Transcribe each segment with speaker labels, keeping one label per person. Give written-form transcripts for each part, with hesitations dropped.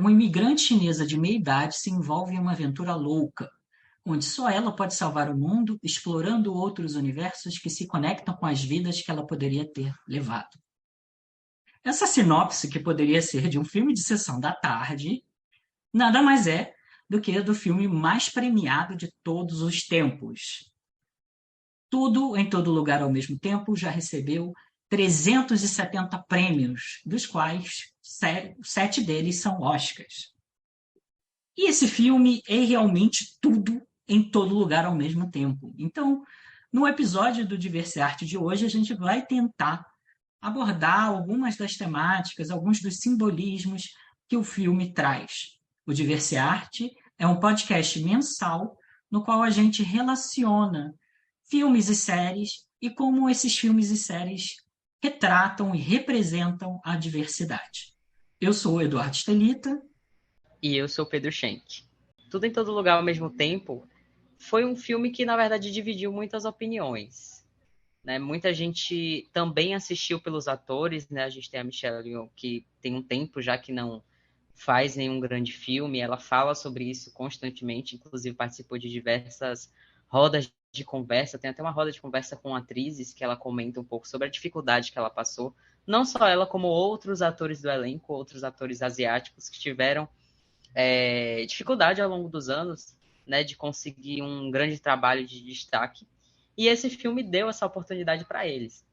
Speaker 1: Uma imigrante chinesa de meia idade se envolve em uma aventura louca, onde só ela pode salvar o mundo, explorando outros universos que se conectam com as vidas que ela poderia ter levado. Essa sinopse, que poderia ser de um filme de sessão da tarde, nada mais é do que do filme mais premiado de todos os tempos. Tudo em todo lugar ao mesmo tempo já recebeu 370 prêmios, dos quais 7 deles são Oscars. E esse filme é realmente tudo em todo lugar ao mesmo tempo. Então, no episódio do Diversarte de hoje, a gente vai tentar abordar algumas das temáticas, alguns dos simbolismos que o filme traz. O Diversarte é um podcast mensal no qual a gente relaciona filmes e séries e como esses filmes e séries retratam e representam a diversidade. Eu sou o Eduardo Stelita.
Speaker 2: E eu sou o Pedro Schenck. Tudo em Todo Lugar ao Mesmo Tempo foi um filme que, na verdade, dividiu muitas opiniões. Né? Muita gente também assistiu pelos atores, né? A gente tem a Michelle Yeoh, que tem um tempo já que não faz nenhum grande filme, ela fala sobre isso constantemente, inclusive participou de diversas rodas de conversa, tem até uma roda de conversa com atrizes que ela comenta um pouco sobre a dificuldade que ela passou, não só ela, como outros atores do elenco, outros atores asiáticos que tiveram dificuldade ao longo dos anos, né, de conseguir um grande trabalho de destaque, e esse filme deu essa oportunidade para eles.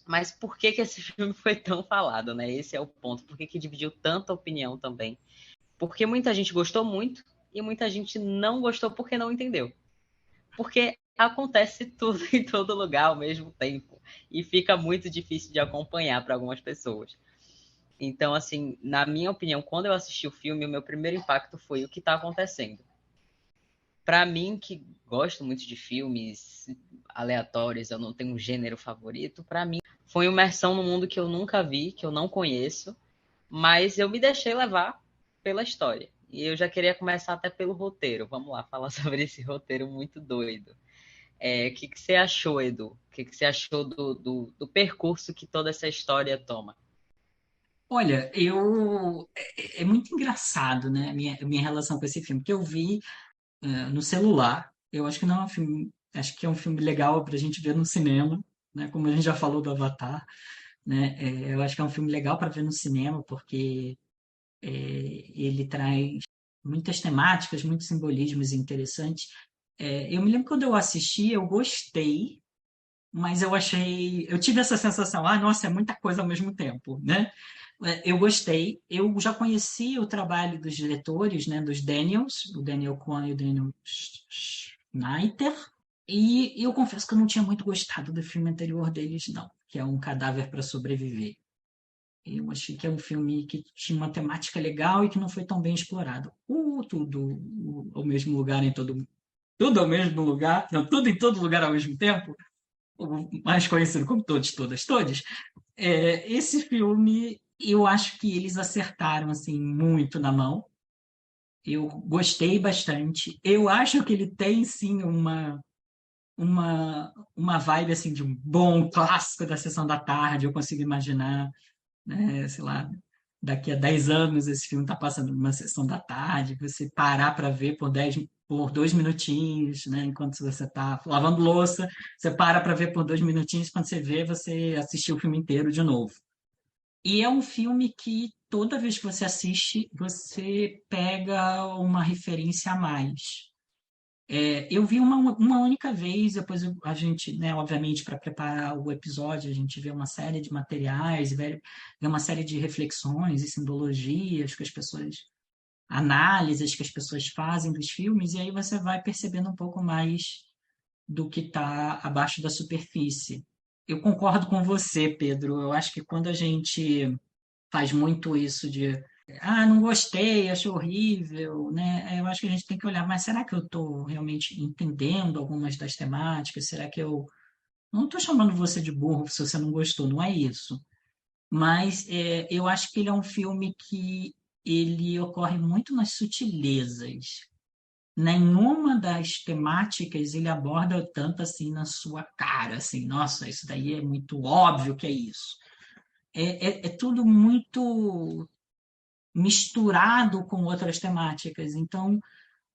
Speaker 2: Mas por que esse filme foi tão falado, né? Esse é o ponto. Por que dividiu tanta opinião também? Porque muita gente gostou muito e muita gente não gostou porque não entendeu. Porque acontece tudo em todo lugar ao mesmo tempo e fica muito difícil de acompanhar para algumas pessoas. Então, assim, na minha opinião, quando eu assisti o filme, o meu primeiro impacto foi o que está acontecendo. Para mim, que gosto muito de filmes aleatórios, eu não tenho um gênero favorito, para mim foi imersão num mundo que eu nunca vi, que eu não conheço, mas eu me deixei levar pela história. E eu já queria começar até pelo roteiro. Vamos lá, falar sobre esse roteiro muito doido. O que você achou, Edu? O que você achou do percurso que toda essa história toma?
Speaker 1: Olha, é muito engraçado, né, a minha relação com esse filme, que eu vi no celular. Eu acho que não é um filme, acho que é um filme legal para a gente ver no cinema, né? Como a gente já falou do Avatar, né? Eu acho que é um filme legal para ver no cinema porque ele traz muitas temáticas, muitos simbolismos interessantes. Eu me lembro quando eu assisti, eu gostei, mas eu tive essa sensação, nossa, é muita coisa ao mesmo tempo, né? Eu gostei, eu já conheci o trabalho dos diretores, né, dos Daniels, o Daniel Kwan e o Daniel Schneider, e eu confesso que eu não tinha muito gostado do filme anterior deles, não, que é Um Cadáver para Sobreviver. Eu achei que é um filme que tinha uma temática legal e que não foi tão bem explorado. Ao mesmo lugar em todo tudo ao mesmo lugar, não, tudo em todo lugar ao mesmo tempo, o mais conhecido como Todos, Todas, Todes. Esse filme, eu acho que eles acertaram assim muito na mão. Eu gostei bastante. Eu acho que ele tem sim uma vibe assim de um bom clássico da sessão da tarde. Eu consigo imaginar, né, sei lá, daqui a 10 anos esse filme está passando numa sessão da tarde, você parar para ver por 2 minutinhos, né, enquanto você está lavando louça, você para ver por 2 minutinhos, quando você vê, você assistiu o filme inteiro de novo. E é um filme que toda vez que você assiste, você pega uma referência a mais. Eu vi uma única vez, depois a gente, né, obviamente, para preparar o episódio, a gente vê uma série de materiais, vê uma série de reflexões e simbologias que as pessoas, análises que as pessoas fazem dos filmes, e aí você vai percebendo um pouco mais do que está abaixo da superfície. Eu concordo com você, Pedro. Eu acho que quando a gente faz muito isso de não gostei, achei horrível, né? Eu acho que a gente tem que olhar, mas será que eu estou realmente entendendo algumas das temáticas? Será que eu não estou chamando você de burro se você não gostou? Não é isso. Mas eu acho que ele é um filme que ele ocorre muito nas sutilezas. Nenhuma das temáticas ele aborda tanto assim na sua cara, assim, nossa, isso daí é muito óbvio que é isso. É tudo muito misturado com outras temáticas. Então,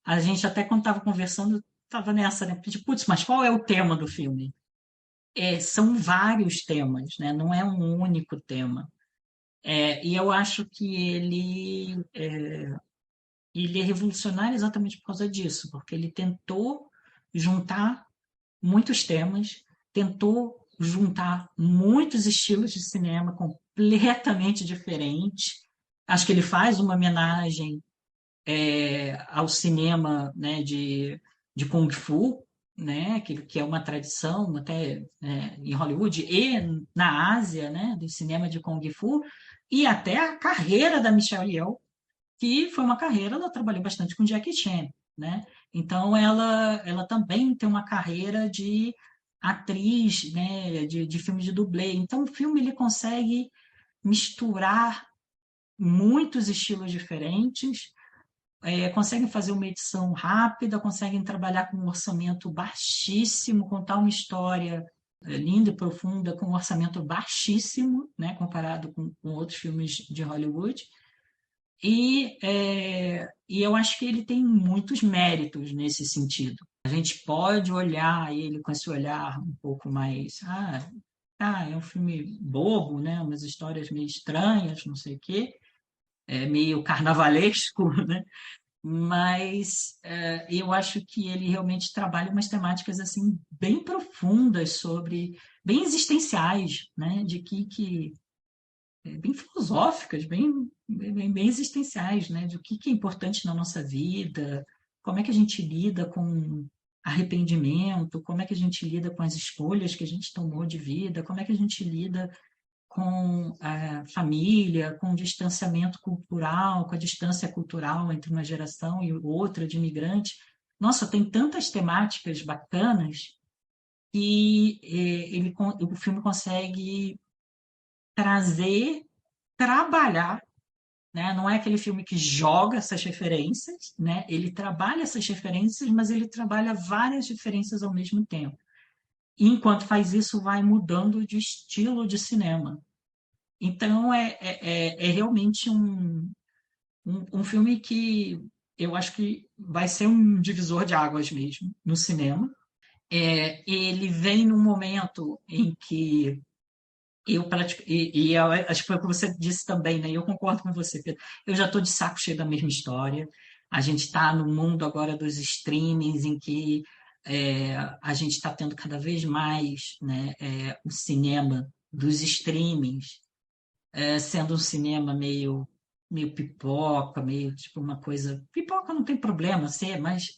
Speaker 1: a gente até quando estava conversando, estava nessa, né? Tipo, putz, mas qual é o tema do filme? São vários temas, né? Não é um único tema. E eu acho que ele é revolucionário exatamente por causa disso, porque ele tentou juntar muitos temas, tentou juntar muitos estilos de cinema completamente diferentes. Acho que ele faz uma homenagem ao cinema, né, de Kung Fu, né, que é uma tradição até em Hollywood e na Ásia, né, do cinema de Kung Fu, e até a carreira da Michelle Yeoh, que foi uma carreira, ela trabalhou bastante com Jackie Chan, né? Então ela também tem uma carreira de atriz, né, de filme de dublê. Então o filme ele consegue misturar muitos estilos diferentes, conseguem fazer uma edição rápida, conseguem trabalhar com um orçamento baixíssimo, contar uma história linda e profunda com um orçamento baixíssimo, né, comparado com outros filmes de Hollywood. E eu acho que ele tem muitos méritos nesse sentido. A gente pode olhar ele com esse olhar um pouco mais. É um filme bobo, né? Umas histórias meio estranhas, não sei o quê, meio carnavalesco, né? Mas eu acho que ele realmente trabalha umas temáticas assim bem profundas sobre, bem existenciais, né? Bem filosóficas, bem existenciais, né? De o que é importante na nossa vida, como é que a gente lida com arrependimento, como é que a gente lida com as escolhas que a gente tomou de vida, como é que a gente lida com a família, com o distanciamento cultural, com a distância cultural entre uma geração e outra de imigrante. Nossa, tem tantas temáticas bacanas que o filme consegue trazer, trabalhar, né? Não é aquele filme que joga essas referências, né? Ele trabalha essas referências, mas ele trabalha várias referências ao mesmo tempo. E enquanto faz isso, vai mudando de estilo de cinema. Então, é realmente um filme que eu acho que vai ser um divisor de águas mesmo no cinema. Ele vem num momento em que eu pratico, eu acho que foi o que você disse também, né? Eu concordo com você, Pedro. Eu já estou de saco cheio da mesma história. A gente está no mundo agora dos streamings, em que a gente está tendo cada vez mais, né, o cinema dos streamings, sendo um cinema meio pipoca, meio tipo uma coisa. Pipoca não tem problema ser, mas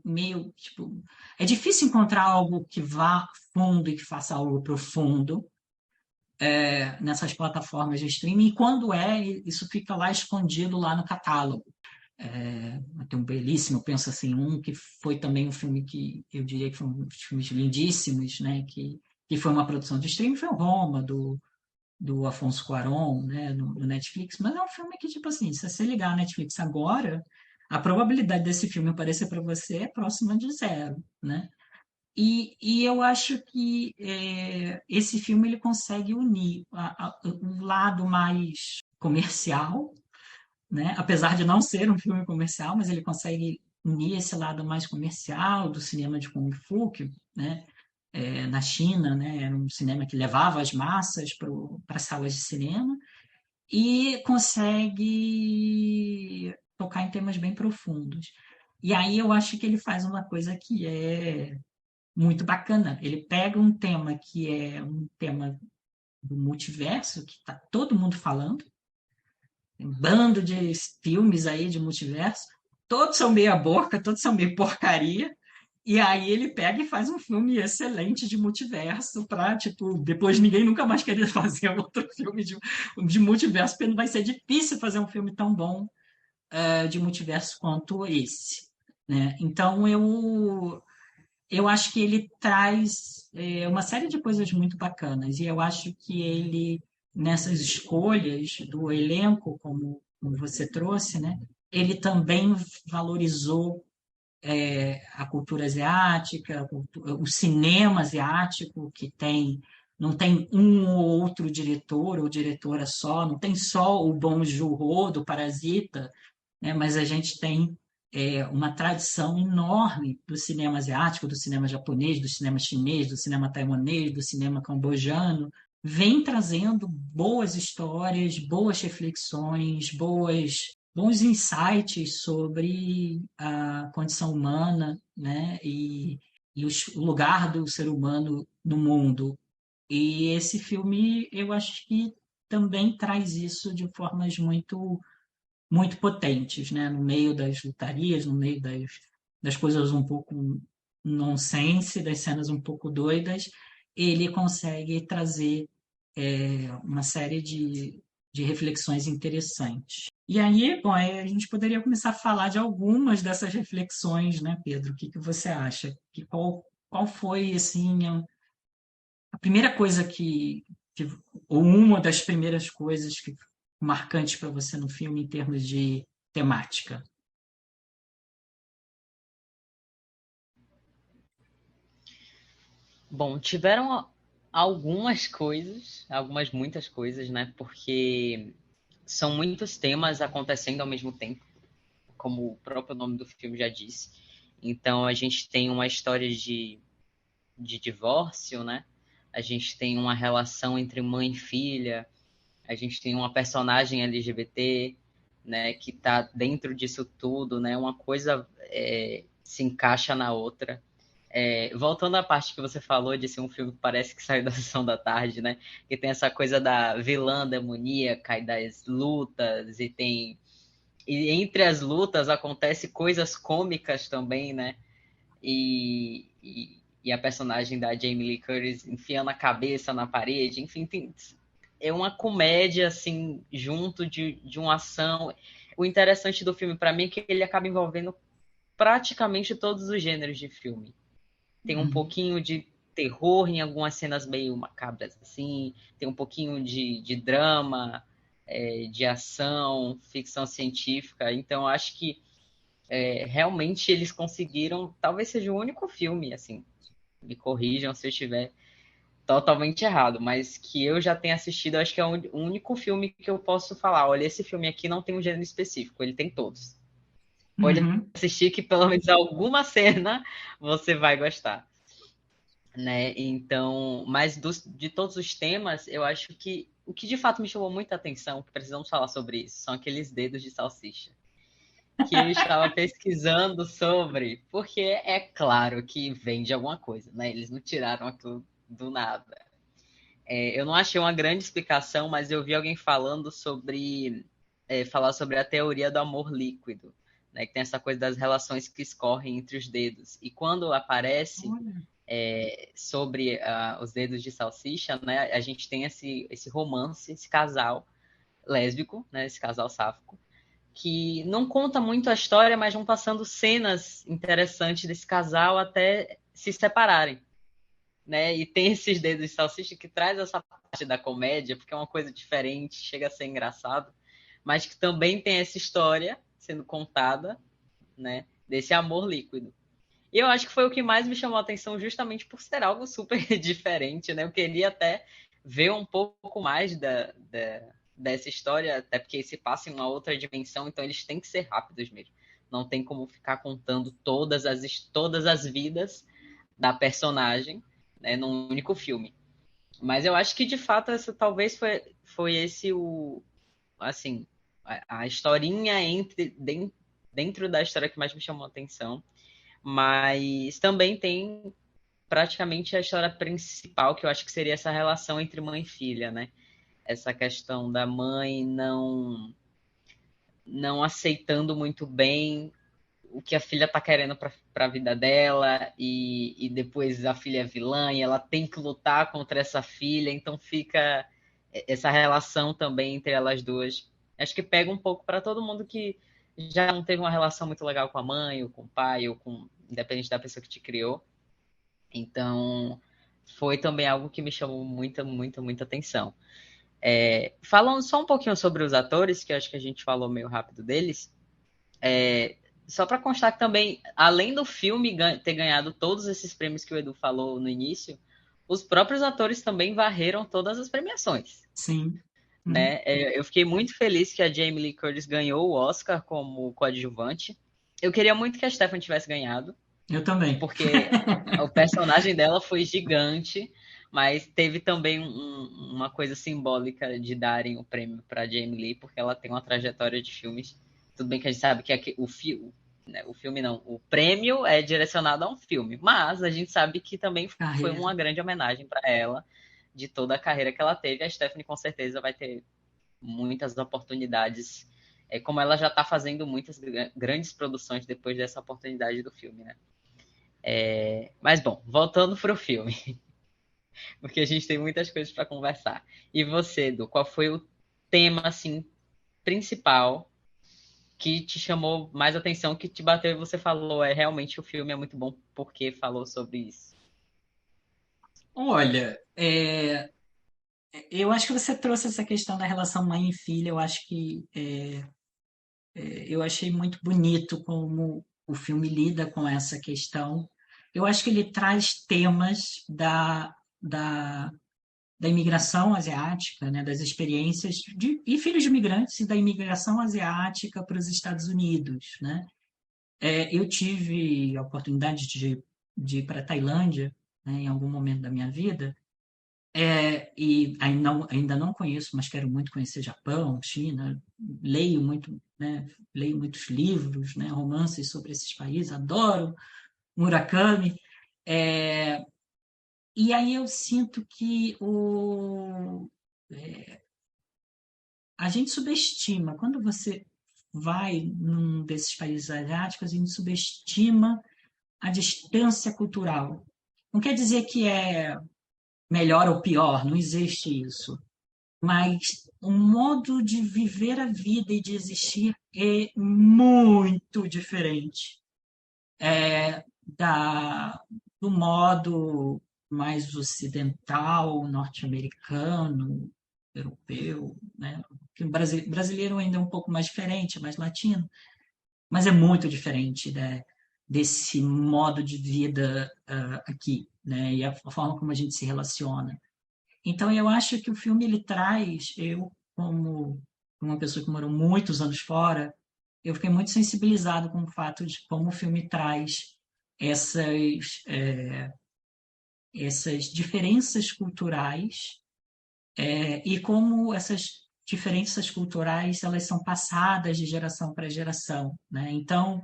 Speaker 1: meio tipo. É difícil encontrar algo que vá fundo e que faça algo profundo nessas plataformas de streaming, e quando isso fica lá escondido lá no catálogo. Tem um belíssimo, eu penso assim, que foi também um filme que eu diria que foi um dos filmes lindíssimos, né, que foi uma produção de streaming, foi o Roma, do Afonso Cuarón, né, no Netflix, mas é um filme que, tipo assim, se você ligar a Netflix agora, a probabilidade desse filme aparecer para você é próxima de zero, né? E eu acho que esse filme ele consegue unir um lado mais comercial, né? Apesar de não ser um filme comercial, mas ele consegue unir esse lado mais comercial do cinema de Kung Fu, que, né? Na China, né? Era um cinema que levava as massas para salas de cinema e consegue tocar em temas bem profundos. E aí eu acho que ele faz uma coisa que é muito bacana. Ele pega um tema que é um tema do multiverso, que está todo mundo falando, tem um bando de filmes aí de multiverso, todos são meia boca, todos são meio porcaria, e aí ele pega e faz um filme excelente de multiverso para, tipo, depois ninguém nunca mais querer fazer outro filme de multiverso, porque não vai ser difícil fazer um filme tão bom de multiverso quanto esse. Né? Então, eu acho que ele traz uma série de coisas muito bacanas, e eu acho que ele, nessas escolhas do elenco, como você trouxe, né, ele também valorizou a cultura asiática, o cinema asiático, que tem não tem um ou outro diretor ou diretora só, não tem só o Bong Joon-ho do Parasita, né? Mas a gente tem uma tradição enorme do cinema asiático, do cinema japonês, do cinema chinês, do cinema taiwanês, do cinema cambojano, vem trazendo boas histórias, boas reflexões, bons insights sobre a condição humana, né? O lugar do ser humano no mundo. E esse filme, eu acho que também traz isso de formas muito potentes, né? No meio das lutarias, no meio das coisas um pouco nonsense, das cenas um pouco doidas, ele consegue trazer uma série de reflexões interessantes. E aí, bom, aí a gente poderia começar a falar de algumas dessas reflexões, né, Pedro? O que que você acha? Qual foi, assim, a primeira coisa ou uma das primeiras coisas que marcantes para você no filme em termos de temática?
Speaker 2: Bom, tiveram algumas coisas, muitas coisas, né? Porque são muitos temas acontecendo ao mesmo tempo, como o próprio nome do filme já disse. Então a gente tem uma história de divórcio, né? A gente tem uma relação entre mãe e filha, a gente tem uma personagem LGBT, né, que está dentro disso tudo, né? Uma coisa se encaixa na outra. Voltando à parte que você falou de ser um filme que parece que saiu da sessão da tarde, né? Que tem essa coisa da vilã demoníaca e das lutas, e entre as lutas acontece coisas cômicas também, né? E a personagem da Jamie Lee Curtis enfiando a cabeça na parede, enfim, é uma comédia assim junto de uma ação. O interessante do filme para mim é que ele acaba envolvendo praticamente todos os gêneros de filme. Tem um
Speaker 1: Uhum.
Speaker 2: pouquinho de terror em algumas cenas meio macabras assim, tem um pouquinho de drama, de ação, ficção científica. Então acho que realmente eles conseguiram, talvez seja o único filme, assim, me corrijam se eu estiver totalmente errado, mas que eu já tenho assistido, acho que é o único filme que eu posso falar, olha, esse filme aqui não tem um gênero específico, ele tem todos. Pode
Speaker 1: Uhum.
Speaker 2: assistir que pelo menos alguma cena você vai gostar, né? Então, mas de todos os temas, eu acho que o que de fato me chamou muita atenção, que precisamos falar sobre isso, são aqueles dedos de salsicha que eu estava pesquisando sobre, porque é claro que vem de alguma coisa, né? Eles não tiraram aquilo do nada. Eu não achei uma grande explicação, mas eu vi alguém falando falar sobre a teoria do amor líquido, né? Que tem essa coisa das relações que escorrem entre os dedos. E quando aparece
Speaker 1: Olha.
Speaker 2: sobre os dedos de salsicha, né? A gente tem esse romance, esse casal lésbico, né? Esse casal sáfico que não conta muito a história, mas vão passando cenas interessantes desse casal até se separarem, né? E tem esses dedos de salsicha que traz essa parte da comédia, porque é uma coisa diferente, chega a ser engraçado, mas que também tem essa história sendo contada, né? Desse amor líquido. E eu acho que foi o que mais me chamou a atenção, justamente por ser algo super diferente, né? Eu queria até ver um pouco mais dessa história, até porque se passa em uma outra dimensão, então eles têm que ser rápidos mesmo. Não tem como ficar contando todas as vidas da personagem, né, num único filme. Mas eu acho que de fato essa talvez foi esse assim, a historinha dentro da história que mais me chamou a atenção. Mas também tem praticamente a história principal, que eu acho que seria essa relação entre mãe e filha, né? Essa questão da mãe não aceitando muito bem o que a filha tá querendo para a vida dela, e depois a filha é vilã e ela tem que lutar contra essa filha, então fica essa relação também entre elas duas. Acho que pega um pouco para todo mundo que já não teve uma relação muito legal com a mãe, ou com o pai, ou com independente da pessoa que te criou. Então, foi também algo que me chamou muita, muita, muita atenção. Falando só um pouquinho sobre os atores, que acho que a gente falou meio rápido deles, só para constar que também, além do filme ter ganhado todos esses prêmios que o Edu falou no início, os próprios atores também varreram todas as premiações,
Speaker 1: Sim.
Speaker 2: né? Eu fiquei muito feliz que a Jamie Lee Curtis ganhou o Oscar como coadjuvante. Eu queria muito que a Stephanie tivesse ganhado,
Speaker 1: Eu também.
Speaker 2: porque o personagem dela foi gigante, mas teve também uma coisa simbólica de darem o prêmio para Jamie Lee, porque ela tem uma trajetória de filmes. Tudo bem que a gente sabe que o filme, né, o filme não, o prêmio é direcionado a um filme, mas a gente sabe que também foi
Speaker 1: Carreira.
Speaker 2: uma grande homenagem para ela, de toda a carreira que ela teve. A Stephanie com certeza vai ter muitas oportunidades, como ela já está fazendo muitas grandes produções depois dessa oportunidade do filme, né? Mas bom, voltando para o filme, porque a gente tem muitas coisas para conversar. E você, Edu, qual foi o tema assim principal que te chamou mais atenção, que te bateu e você falou, realmente o filme é muito bom porque falou sobre isso?
Speaker 1: Olha, eu acho que você trouxe essa questão da relação mãe e filha. Eu acho que eu achei muito bonito como o filme lida com essa questão. Eu acho que ele traz temas da, da imigração asiática, né, das experiências e filhos de imigrantes e da imigração asiática para os Estados Unidos, né? Eu tive a oportunidade de ir para a Tailândia, né, em algum momento da minha vida, e ainda não conheço, mas quero muito conhecer Japão, China, leio muito, né, leio muitos livros, né, romances sobre esses países, adoro Murakami, é, e aí eu sinto que a gente subestima, quando você vai num desses países asiáticos, a gente subestima a distância cultural. Não quer dizer que é melhor ou pior, não existe isso. Mas o modo de viver a vida e de existir é muito diferente da, do modo mais ocidental, norte-americano, europeu, né? Que o brasileiro ainda é um pouco mais diferente, mais latino, mas é muito diferente, né, desse modo de vida aqui, né? E a forma como a gente se relaciona. Então, eu acho que o filme ele traz, eu como uma pessoa que morou muitos anos fora, eu fiquei muito sensibilizado com o fato de como o filme traz essas, essas diferenças culturais, e como essas diferenças culturais elas são passadas de geração para geração, né? Então,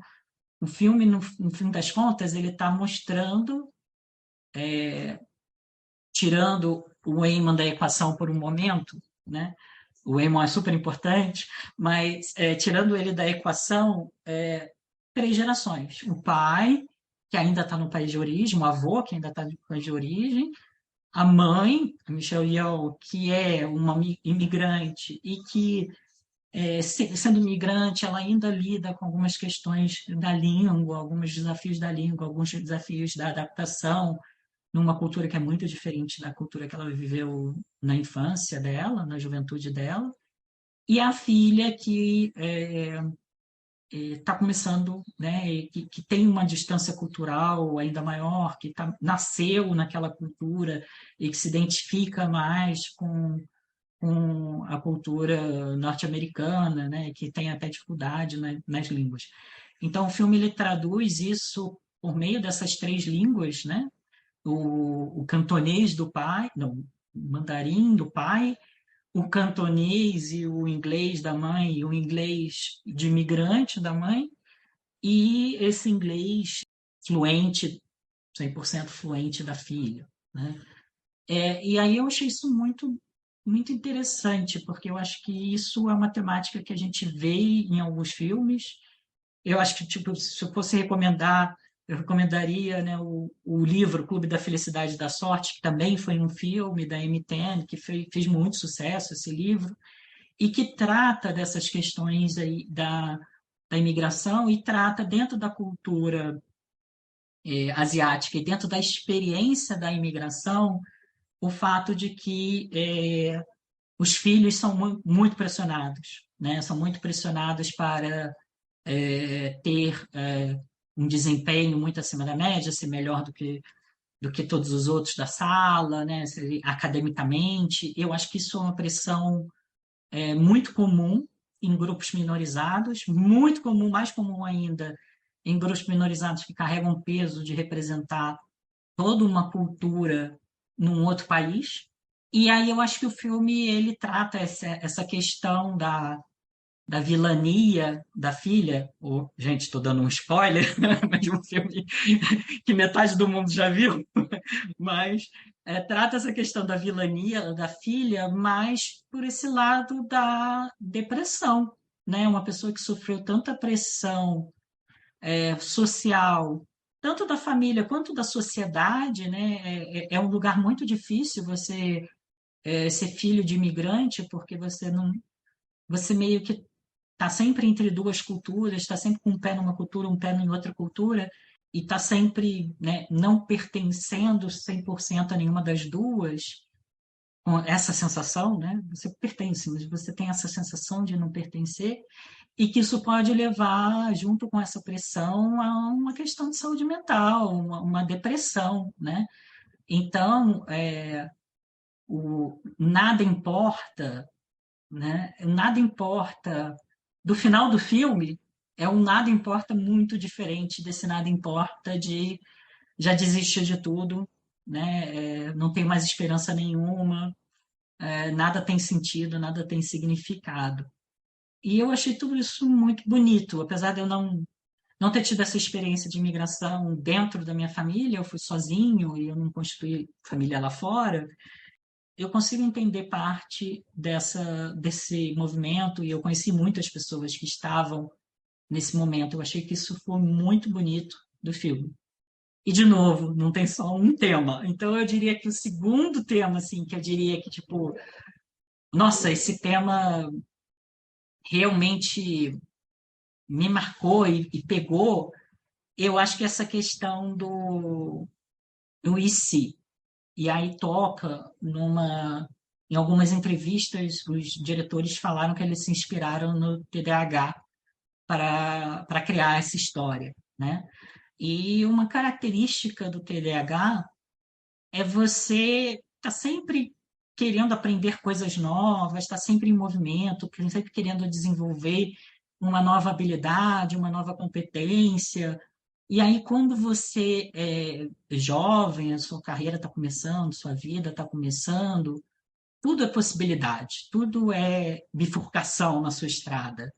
Speaker 1: o filme, no fim das contas, ele está mostrando, tirando o Eamon da equação por um momento, né? O Eamon é super importante, mas tirando ele da equação, três gerações. O pai, que ainda está no país de origem, o avô, que ainda está no país de origem, a mãe, a Michelle Yeoh, que é uma imigrante e que, sendo imigrante, ela ainda lida com algumas questões da língua, alguns desafios da língua, alguns desafios da adaptação, numa cultura que é muito diferente da cultura que ela viveu na infância dela, na juventude dela, e a filha que está começando, né, que tem uma distância cultural ainda maior, que nasceu naquela cultura e que se identifica mais com a cultura norte-americana, né, que tem até dificuldade nas línguas. Então, o filme ele traduz isso por meio dessas três línguas, né, o cantonês do pai, não, o mandarim do pai, o cantonês e o inglês da mãe, e o inglês de imigrante da mãe, e esse inglês fluente, 100% fluente da filha, né? E aí eu achei isso muito interessante, porque eu acho que isso é uma temática que a gente vê em alguns filmes. Eu acho que, tipo, se eu fosse recomendar, eu recomendaria, né, o livro Clube da Felicidade e da Sorte, que também foi um filme da M10, que fez muito sucesso esse livro, e que trata dessas questões aí da imigração e trata dentro da cultura asiática e dentro da experiência da imigração o fato de que os filhos são muito pressionados, né? São muito pressionados para ter um desempenho muito acima da média, ser melhor do que todos os outros da sala, né? Academicamente. Eu acho que isso é uma pressão muito comum em grupos minorizados, muito comum, mais comum ainda em grupos minorizados que carregam o peso de representar toda uma cultura num outro país. E aí eu acho que o filme ele trata essa questão da vilania da filha. Gente, estou dando um spoiler, mas de um filme que metade do mundo já viu, mas trata essa questão da vilania da filha, mas por esse lado da depressão, né? Uma pessoa que sofreu tanta pressão social, tanto da família quanto da sociedade, né? É um lugar muito difícil você ser filho de imigrante, porque você não, você meio que está sempre entre duas culturas, está sempre com um pé numa cultura, um pé em outra cultura, e está sempre, né, não pertencendo 100% a nenhuma das duas, com essa sensação, né? Você pertence, mas você tem essa sensação de não pertencer, e que isso pode levar, junto com essa pressão, a uma questão de saúde mental, uma depressão, né? Então, o nada importa, né? Nada importa do final do filme é um nada importa muito diferente desse nada importa de já desistir de tudo, né? Não tem mais esperança nenhuma, nada tem sentido, nada tem significado. E eu achei tudo isso muito bonito, apesar de eu não ter tido essa experiência de imigração dentro da minha família, eu fui sozinho e eu não constituí família lá fora. Eu consigo entender parte desse movimento e eu conheci muitas pessoas que estavam nesse momento. Eu achei que isso foi muito bonito do filme. E, de novo, não tem só um tema. Então, eu diria que o segundo tema, assim, que eu diria que, tipo, nossa, esse tema realmente me marcou e pegou, eu acho que essa questão do e se. E aí toca em algumas entrevistas, os diretores falaram que eles se inspiraram no TDAH para criar essa história, né? E uma característica do TDAH é você estar sempre querendo aprender coisas novas, estar sempre em movimento, sempre querendo desenvolver uma nova habilidade, uma nova competência. E aí, quando você é jovem, a sua carreira está começando, sua vida está começando, tudo é possibilidade, tudo é bifurcação na sua estrada.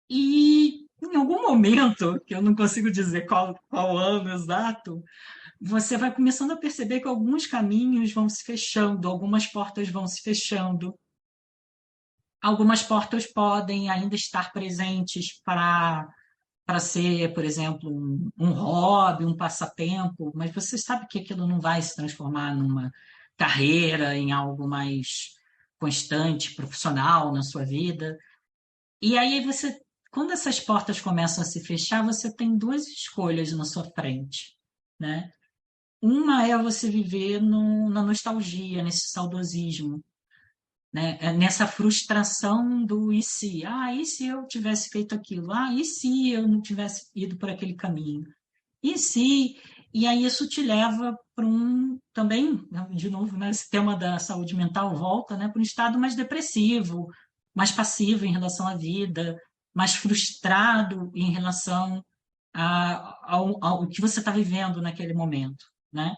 Speaker 1: E em algum momento, que eu não consigo dizer qual ano exato, você vai começando a perceber que alguns caminhos vão se fechando, algumas portas vão se fechando. Algumas portas podem ainda estar presentes para ser, por exemplo, um hobby, um passatempo, mas você sabe que aquilo não vai se transformar numa carreira, em algo mais constante, profissional na sua vida. E aí você, quando essas portas começam a se fechar, você tem duas escolhas na sua frente, né? Uma é você viver na nostalgia, nesse saudosismo, né? Nessa frustração do e se? Ah, e se eu tivesse feito aquilo? Ah, e se eu não tivesse ido por aquele caminho? E se? E aí isso te leva para também, de novo, né, esse tema da saúde mental volta, né, para um estado mais depressivo, mais passivo em relação à vida, mais frustrado em relação ao que você está vivendo naquele momento, né?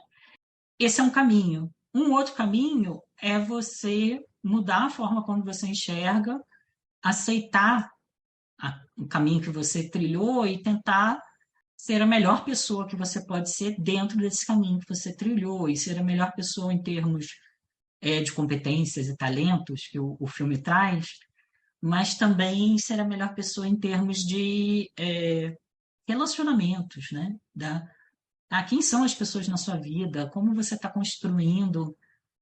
Speaker 1: Esse é um caminho. Um outro caminho é você mudar a forma como você enxerga, aceitar o caminho que você trilhou e tentar ser a melhor pessoa que você pode ser dentro desse caminho que você trilhou e ser a melhor pessoa em termos de competências e talentos que o filme traz, mas também ser a melhor pessoa em termos de relacionamentos, né? Quem são as pessoas na sua vida, como você está construindo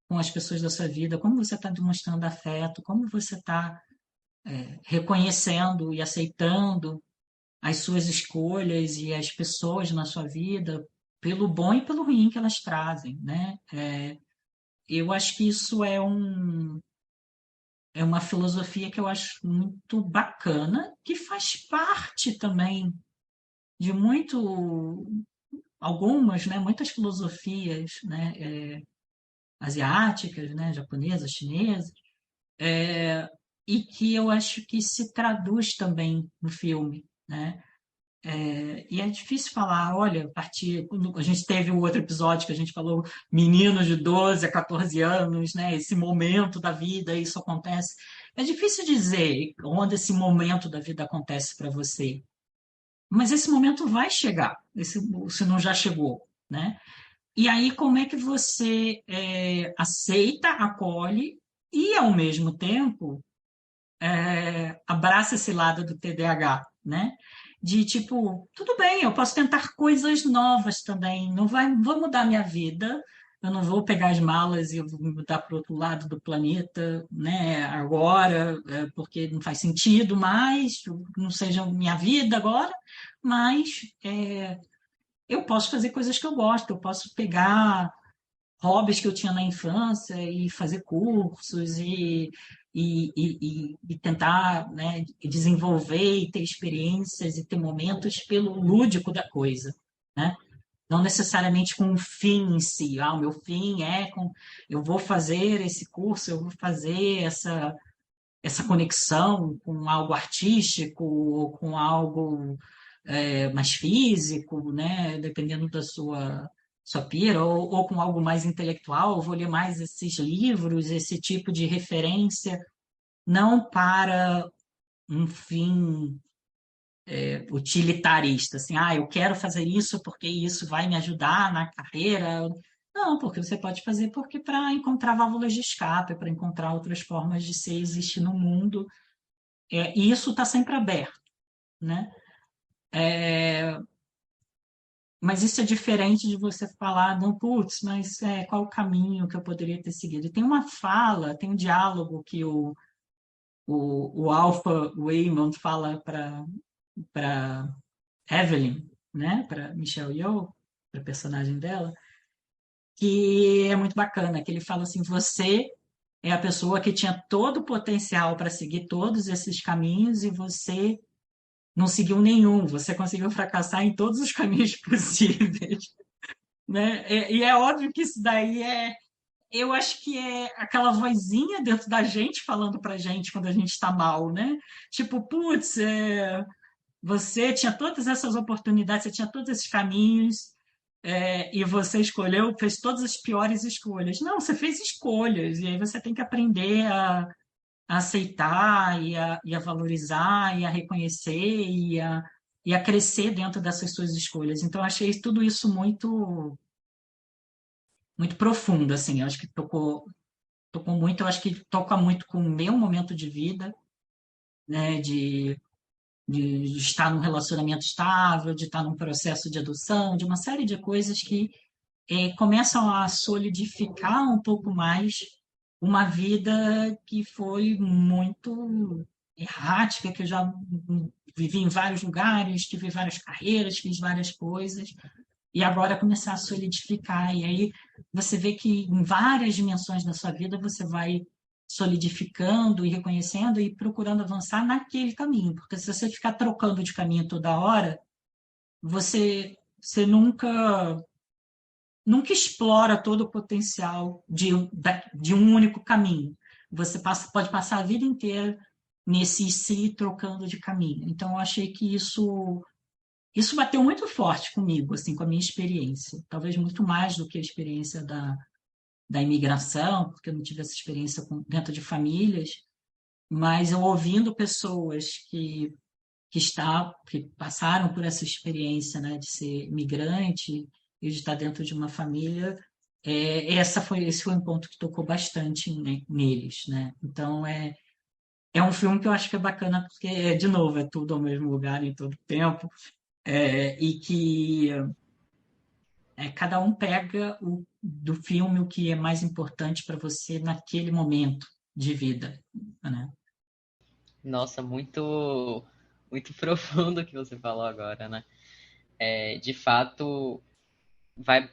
Speaker 1: com as pessoas da sua vida, como você está demonstrando afeto, como você está reconhecendo e aceitando as suas escolhas e as pessoas na sua vida, pelo bom e pelo ruim que elas trazem, né? Eu acho que isso é uma filosofia que eu acho muito bacana, que faz parte também de muito algumas, né, muitas filosofias, né, asiáticas, né, japonesas, chinesas, e que eu acho que se traduz também no filme, né? E é difícil falar, olha, a partir. A gente teve um outro episódio que a gente falou meninos de 12 a 14 anos, né? Esse momento da vida, isso acontece. É difícil dizer onde esse momento da vida acontece para você, mas esse momento vai chegar, se não já chegou, né? E aí, como é que você aceita, acolhe e, ao mesmo tempo, abraça esse lado do TDAH, né? De tipo, tudo bem, eu posso tentar coisas novas também, não vou mudar minha vida, eu não vou pegar as malas e vou mudar para o outro lado do planeta, né? Agora, porque não faz sentido mais, não seja minha vida agora, mas eu posso fazer coisas que eu gosto, eu posso pegar hobbies que eu tinha na infância e fazer cursos e tentar, né, desenvolver e ter experiências e ter momentos pelo lúdico da coisa, né? Não necessariamente com um fim em si. Ah, o meu fim é com eu vou fazer esse curso, eu vou fazer essa conexão com algo artístico ou com algo mais físico, né? Dependendo da sua pira, ou com algo mais intelectual, eu vou ler mais esses livros, esse tipo de referência, não para um fim utilitarista, assim, ah, eu quero fazer isso porque isso vai me ajudar na carreira. Não, porque você pode fazer porque para encontrar válvulas de escape, para encontrar outras formas de ser e existir no mundo, e isso está sempre aberto, né? Mas isso é diferente de você falar, não, putz, mas qual o caminho que eu poderia ter seguido? E tem uma fala, tem um diálogo que o Alpha Waymond fala para Evelyn, né? Para Michelle Yeoh, para a personagem dela, que é muito bacana, que ele fala assim, você é a pessoa que tinha todo o potencial para seguir todos esses caminhos e você não seguiu nenhum, você conseguiu fracassar em todos os caminhos possíveis, né? E é óbvio que isso daí eu acho que é aquela vozinha dentro da gente falando pra gente quando a gente está mal, né? Tipo, putz, você tinha todas essas oportunidades, você tinha todos esses caminhos, e você escolheu, fez todas as piores escolhas. Não, você fez escolhas, e aí você tem que aprender a aceitar e a valorizar e a reconhecer e a crescer dentro dessas suas escolhas. Então, eu achei tudo isso muito muito profundo, assim. Eu acho que tocou muito. Eu acho que toca muito com o meu momento de vida, né? De estar num relacionamento estável, de estar num processo de adoção, de uma série de coisas que começam a solidificar um pouco mais uma vida que foi muito errática, que eu já vivi em vários lugares, tive várias carreiras, fiz várias coisas, e agora começar a solidificar. E aí você vê que em várias dimensões da sua vida você vai solidificando e reconhecendo e procurando avançar naquele caminho, porque se você ficar trocando de caminho toda hora, você nunca explora todo o potencial de um único caminho. Você pode passar a vida inteira nesse si trocando de caminho. Então, eu achei que isso bateu muito forte comigo, assim, com a minha experiência. Talvez muito mais do que a experiência da imigração, porque eu não tive essa experiência dentro de famílias, mas eu ouvindo pessoas que passaram por essa experiência, né, de ser migrante e de estar dentro de uma família, esse foi um ponto que tocou bastante, né, neles, né? Então é um filme que eu acho que é bacana porque de novo é tudo ao mesmo lugar em todo tempo, e que cada um pega do filme o que é mais importante para você naquele momento de vida, né?
Speaker 2: Nossa, muito profundo o que você falou agora, né? De fato, vai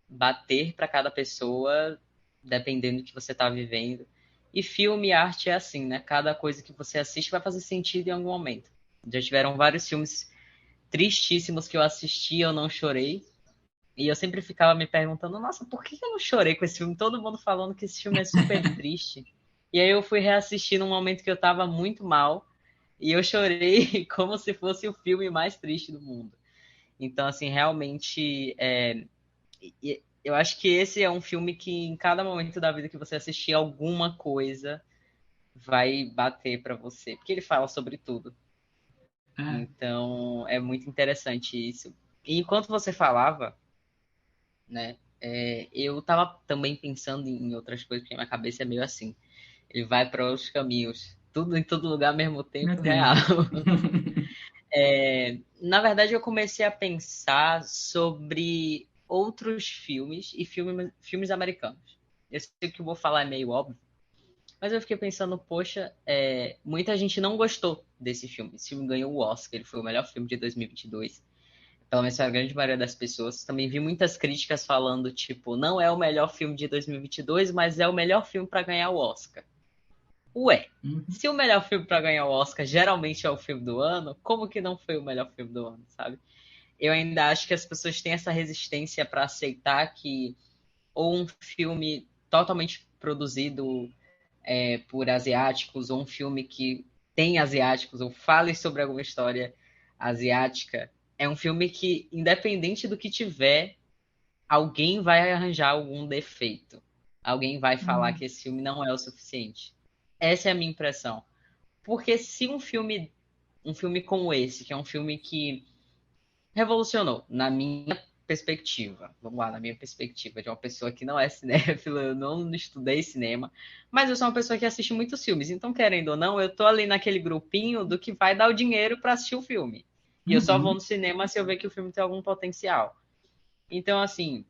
Speaker 2: bater para cada pessoa dependendo do que você está vivendo. E filme e arte é assim, né? Cada coisa que você assiste vai fazer sentido em algum momento. Já tiveram vários filmes tristíssimos que eu assisti e eu não chorei. E eu sempre ficava me perguntando, nossa, por que eu não chorei com esse filme? Todo mundo falando que esse filme é super triste. E aí eu fui reassistir num momento que eu tava muito mal. E eu chorei como se fosse o filme mais triste do mundo. Então, assim, realmente, eu acho que esse é um filme que em cada momento da vida que você assistir alguma coisa vai bater pra você, porque ele fala sobre tudo.
Speaker 1: É.
Speaker 2: Então, é muito interessante isso. E enquanto você falava, né, eu tava também pensando em outras coisas, porque minha cabeça é meio assim. Ele vai para outros caminhos. Tudo em todo lugar ao mesmo
Speaker 1: Meu
Speaker 2: tempo real.
Speaker 1: Deus.
Speaker 2: Na verdade, eu comecei a pensar sobre outros filmes e filmes americanos. Eu sei que eu vou falar é meio óbvio, mas eu fiquei pensando, poxa, muita gente não gostou desse filme. Esse filme ganhou o Oscar, ele foi o melhor filme de 2022. Pelo menos a grande maioria das pessoas. Também vi muitas críticas falando, tipo, não é o melhor filme de 2022, mas é o melhor filme para ganhar o Oscar. Ué,
Speaker 1: Uhum.
Speaker 2: se o melhor filme para ganhar o Oscar geralmente é o filme do ano, como que não foi o melhor filme do ano, sabe? Eu ainda acho que as pessoas têm essa resistência para aceitar que ou um filme totalmente produzido por asiáticos, ou um filme que tem asiáticos, ou fale sobre alguma história asiática, é um filme que, independente do que tiver, alguém vai arranjar algum defeito. Alguém vai falar
Speaker 1: Uhum.
Speaker 2: que esse filme não é o suficiente. Essa é a minha impressão. Porque se um filme como esse, que é um filme que revolucionou, na minha perspectiva, vamos lá, na minha perspectiva, de uma pessoa que não é cinéfila, eu não estudei cinema, mas eu sou uma pessoa que assiste muitos filmes, então, querendo ou não, eu tô ali naquele grupinho do que vai dar o dinheiro para assistir o filme. E eu só vou
Speaker 1: Uhum.
Speaker 2: no cinema se eu ver que o filme tem algum potencial. Então, assim,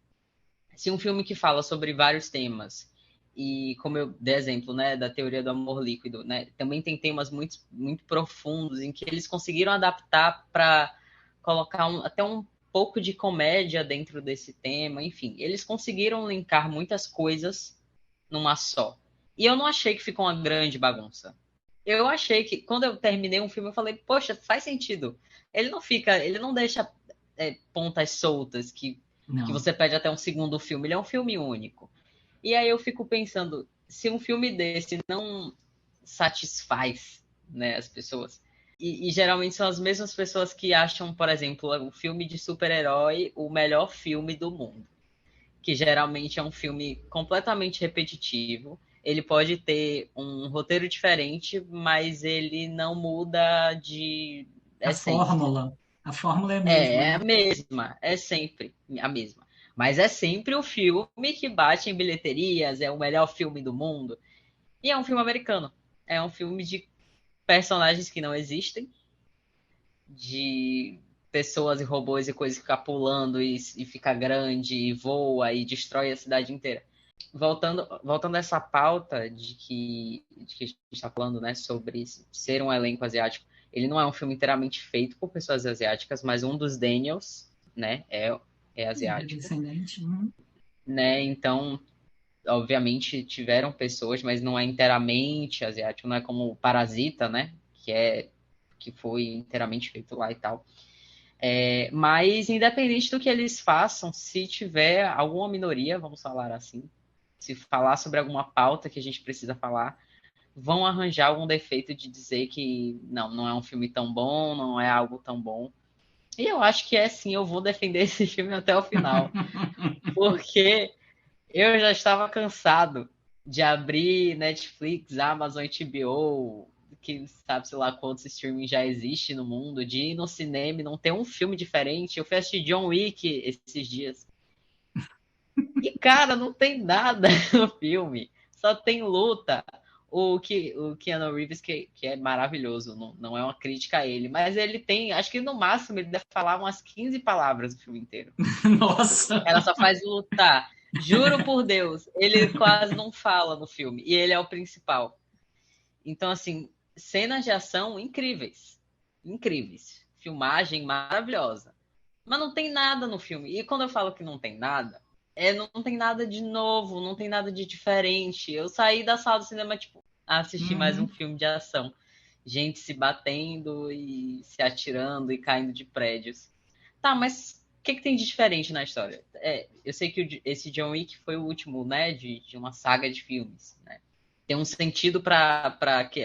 Speaker 2: se um filme que fala sobre vários temas, e como eu dei exemplo, né, da teoria do amor líquido, né, também tem temas muito, muito profundos em que eles conseguiram adaptar para colocar até um pouco de comédia dentro desse tema, enfim, eles conseguiram linkar muitas coisas numa só. E eu não achei que ficou uma grande bagunça. Eu achei que, quando eu terminei um filme, eu falei, poxa, faz sentido. Ele não deixa pontas soltas que
Speaker 1: Não.
Speaker 2: você pede até um segundo filme. Ele é um filme único. E aí eu fico pensando, se um filme desse não satisfaz, né, as pessoas, e geralmente são as mesmas pessoas que acham, por exemplo, o filme de super-herói o melhor filme do mundo, que geralmente é um filme completamente repetitivo. Ele pode ter um roteiro diferente, mas ele não muda de
Speaker 1: A
Speaker 2: essência.
Speaker 1: fórmula. A fórmula é a mesma,
Speaker 2: É
Speaker 1: né?
Speaker 2: a mesma, é sempre a mesma. Mas é sempre o filme que bate em bilheterias, é o melhor filme do mundo. E é um filme americano. É um filme de personagens que não existem, de pessoas e robôs e coisas que ficam pulando e fica grande e voa e destrói a cidade inteira. Voltando a essa pauta de que a gente está falando, né, sobre ser um elenco asiático, ele não é um filme inteiramente feito por pessoas asiáticas, mas um dos Daniels, né, é
Speaker 1: É
Speaker 2: asiático,
Speaker 1: descendente.
Speaker 2: né, então, obviamente, tiveram pessoas, mas não é inteiramente asiático, não é como o Parasita, né, que foi inteiramente feito lá e tal. Mas, independente do que eles façam, se tiver alguma minoria, vamos falar assim, se falar sobre alguma pauta que a gente precisa falar, vão arranjar algum defeito de dizer que não é um filme tão bom, não é algo tão bom. E eu acho que é sim, eu vou defender esse filme até o final, porque eu já estava cansado de abrir Netflix, Amazon, HBO, que sabe, sei lá quantos streaming já existe no mundo, de ir no cinema e não ter um filme diferente. Eu fui assistir John Wick esses dias. E, cara, não tem nada no filme. Só tem luta. O Keanu Reeves, que é maravilhoso, não é uma crítica a ele, mas ele tem, acho que no máximo ele deve falar umas 15 palavras o filme inteiro.
Speaker 1: Nossa!
Speaker 2: Ela só faz lutar. Juro por Deus, ele quase não fala no filme. E ele é o principal. Então, assim, cenas de ação incríveis. Incríveis. Filmagem maravilhosa. Mas não tem nada no filme. E quando eu falo que não tem nada, não tem nada de novo, não tem nada de diferente. Eu saí da sala do cinema, tipo, assistir mais um
Speaker 1: Uhum.
Speaker 2: filme de ação. Gente se batendo e se atirando e caindo de prédios. Tá, mas que tem de diferente na história? Eu sei que esse John Wick foi o último, né, de uma saga de filmes, né? Tem um sentido para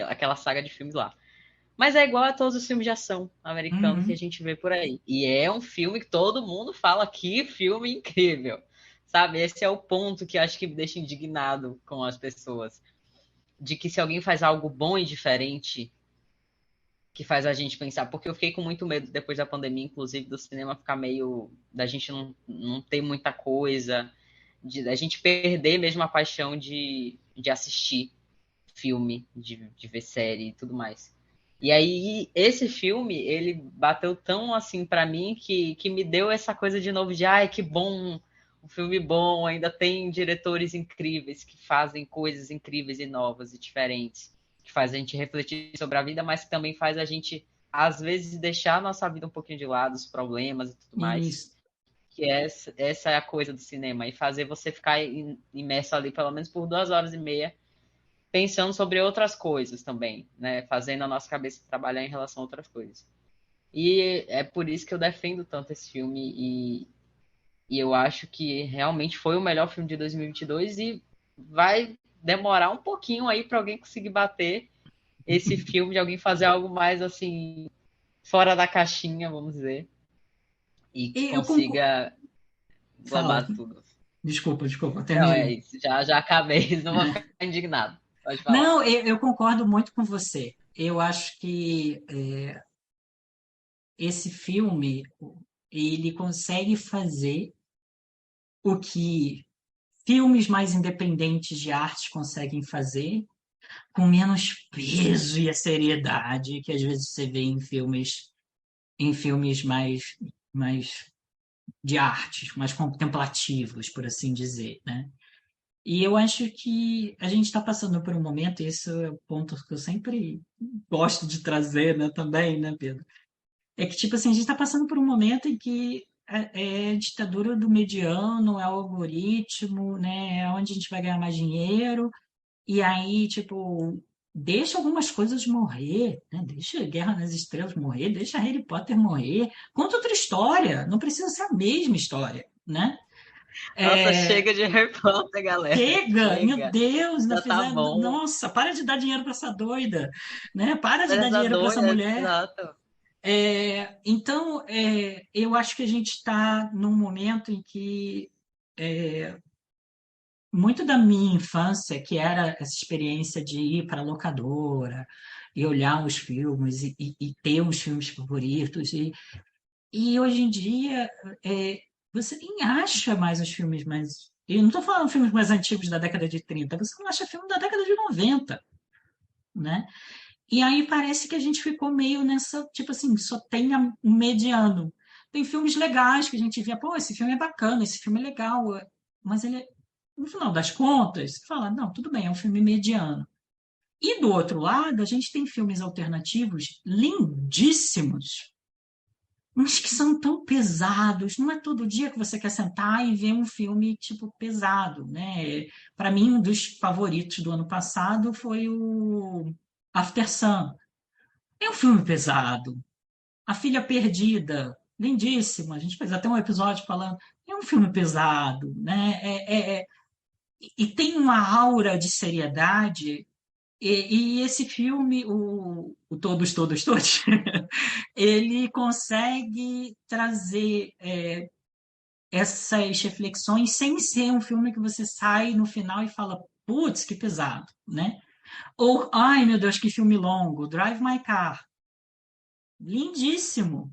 Speaker 2: aquela saga de filmes lá. Mas é igual a todos os filmes de ação americanos que a
Speaker 1: Uhum.
Speaker 2: gente vê por aí. E é um filme que todo mundo fala que filme incrível. Sabe? Esse é o ponto que eu acho que me deixa indignado com as pessoas. De que se alguém faz algo bom e diferente, que faz a gente pensar. Porque eu fiquei com muito medo depois da pandemia, inclusive, do cinema ficar meio. Da gente não ter muita coisa, da gente perder mesmo a paixão de assistir filme, de ver série e tudo mais. E aí, esse filme, ele bateu tão assim pra mim que me deu essa coisa de novo de ai, que bom, um filme bom, ainda tem diretores incríveis que fazem coisas incríveis e novas e diferentes, que faz a gente refletir sobre a vida, mas que também faz a gente, às vezes, deixar a nossa vida um pouquinho de lado, os problemas e tudo mais.
Speaker 1: Isso.
Speaker 2: Que essa é a coisa do cinema, e fazer você ficar imerso ali pelo menos por 2 horas e meia pensando sobre outras coisas também, né? Fazendo a nossa cabeça trabalhar em relação a outras coisas. E é por isso que eu defendo tanto esse filme e eu acho que realmente foi o melhor filme de 2022 e vai demorar um pouquinho aí para alguém conseguir bater esse filme, de alguém fazer algo mais assim fora da caixinha, vamos dizer, e que
Speaker 1: Eu concordo.
Speaker 2: consiga
Speaker 1: Fala.
Speaker 2: englobar tudo.
Speaker 1: Desculpa,
Speaker 2: Não, é
Speaker 1: termine.
Speaker 2: isso, já acabei, não vou ficar indignado. Pode falar.
Speaker 1: Não, eu concordo muito com você. Eu acho que esse filme ele consegue fazer o que filmes mais independentes de arte conseguem fazer, com menos peso e a seriedade que às vezes você vê em filmes mais de artes, mais contemplativos, por assim dizer, né? E eu acho que a gente está passando por um momento, e esse é o ponto que eu sempre gosto de trazer, né, também, né, Pedro? É que, tipo assim, a gente está passando por um momento em que é a ditadura do mediano, é o algoritmo, né? É onde a gente vai ganhar mais dinheiro. E aí, tipo, deixa algumas coisas morrer, né? Deixa Guerra nas Estrelas morrer, deixa Harry Potter morrer. Conta outra história, não precisa ser a mesma história, né?
Speaker 2: Nossa,
Speaker 1: É,
Speaker 2: chega de Harry Potter, galera.
Speaker 1: chega, meu
Speaker 2: Chega.
Speaker 1: Deus, não
Speaker 2: Já tá
Speaker 1: fizer,
Speaker 2: bom.
Speaker 1: nossa, para de dar dinheiro para essa doida, né? Para de dar
Speaker 2: Essa
Speaker 1: dinheiro para essa
Speaker 2: doida,
Speaker 1: mulher.
Speaker 2: exato.
Speaker 1: Então, eu acho que a gente está num momento em que muito da minha infância, que era essa experiência de ir para a locadora e olhar os filmes e ter os filmes favoritos, e hoje em dia você nem acha mais os filmes mais. Eu não estou falando filmes mais antigos da década de 30, você não acha filme da década de 90, né? E aí parece que a gente ficou meio nessa, tipo assim, só tem um mediano. Tem filmes legais que a gente via, pô, esse filme é bacana, esse filme é legal, mas ele, no final das contas, você fala, não, tudo bem, é um filme mediano. E do outro lado, a gente tem filmes alternativos lindíssimos, mas que são tão pesados. Não é todo dia que você quer sentar e ver um filme tipo pesado, né? Para mim, um dos favoritos do ano passado foi o After Sun. É um filme pesado. A Filha Perdida, lindíssima. A gente fez até um episódio falando. É um filme pesado, né? E tem uma aura de seriedade. E esse filme, o Todos, ele consegue trazer essas reflexões sem ser um filme que você sai no final e fala, putz, que pesado, né? Ou, ai meu Deus, que filme longo, Drive My Car, lindíssimo,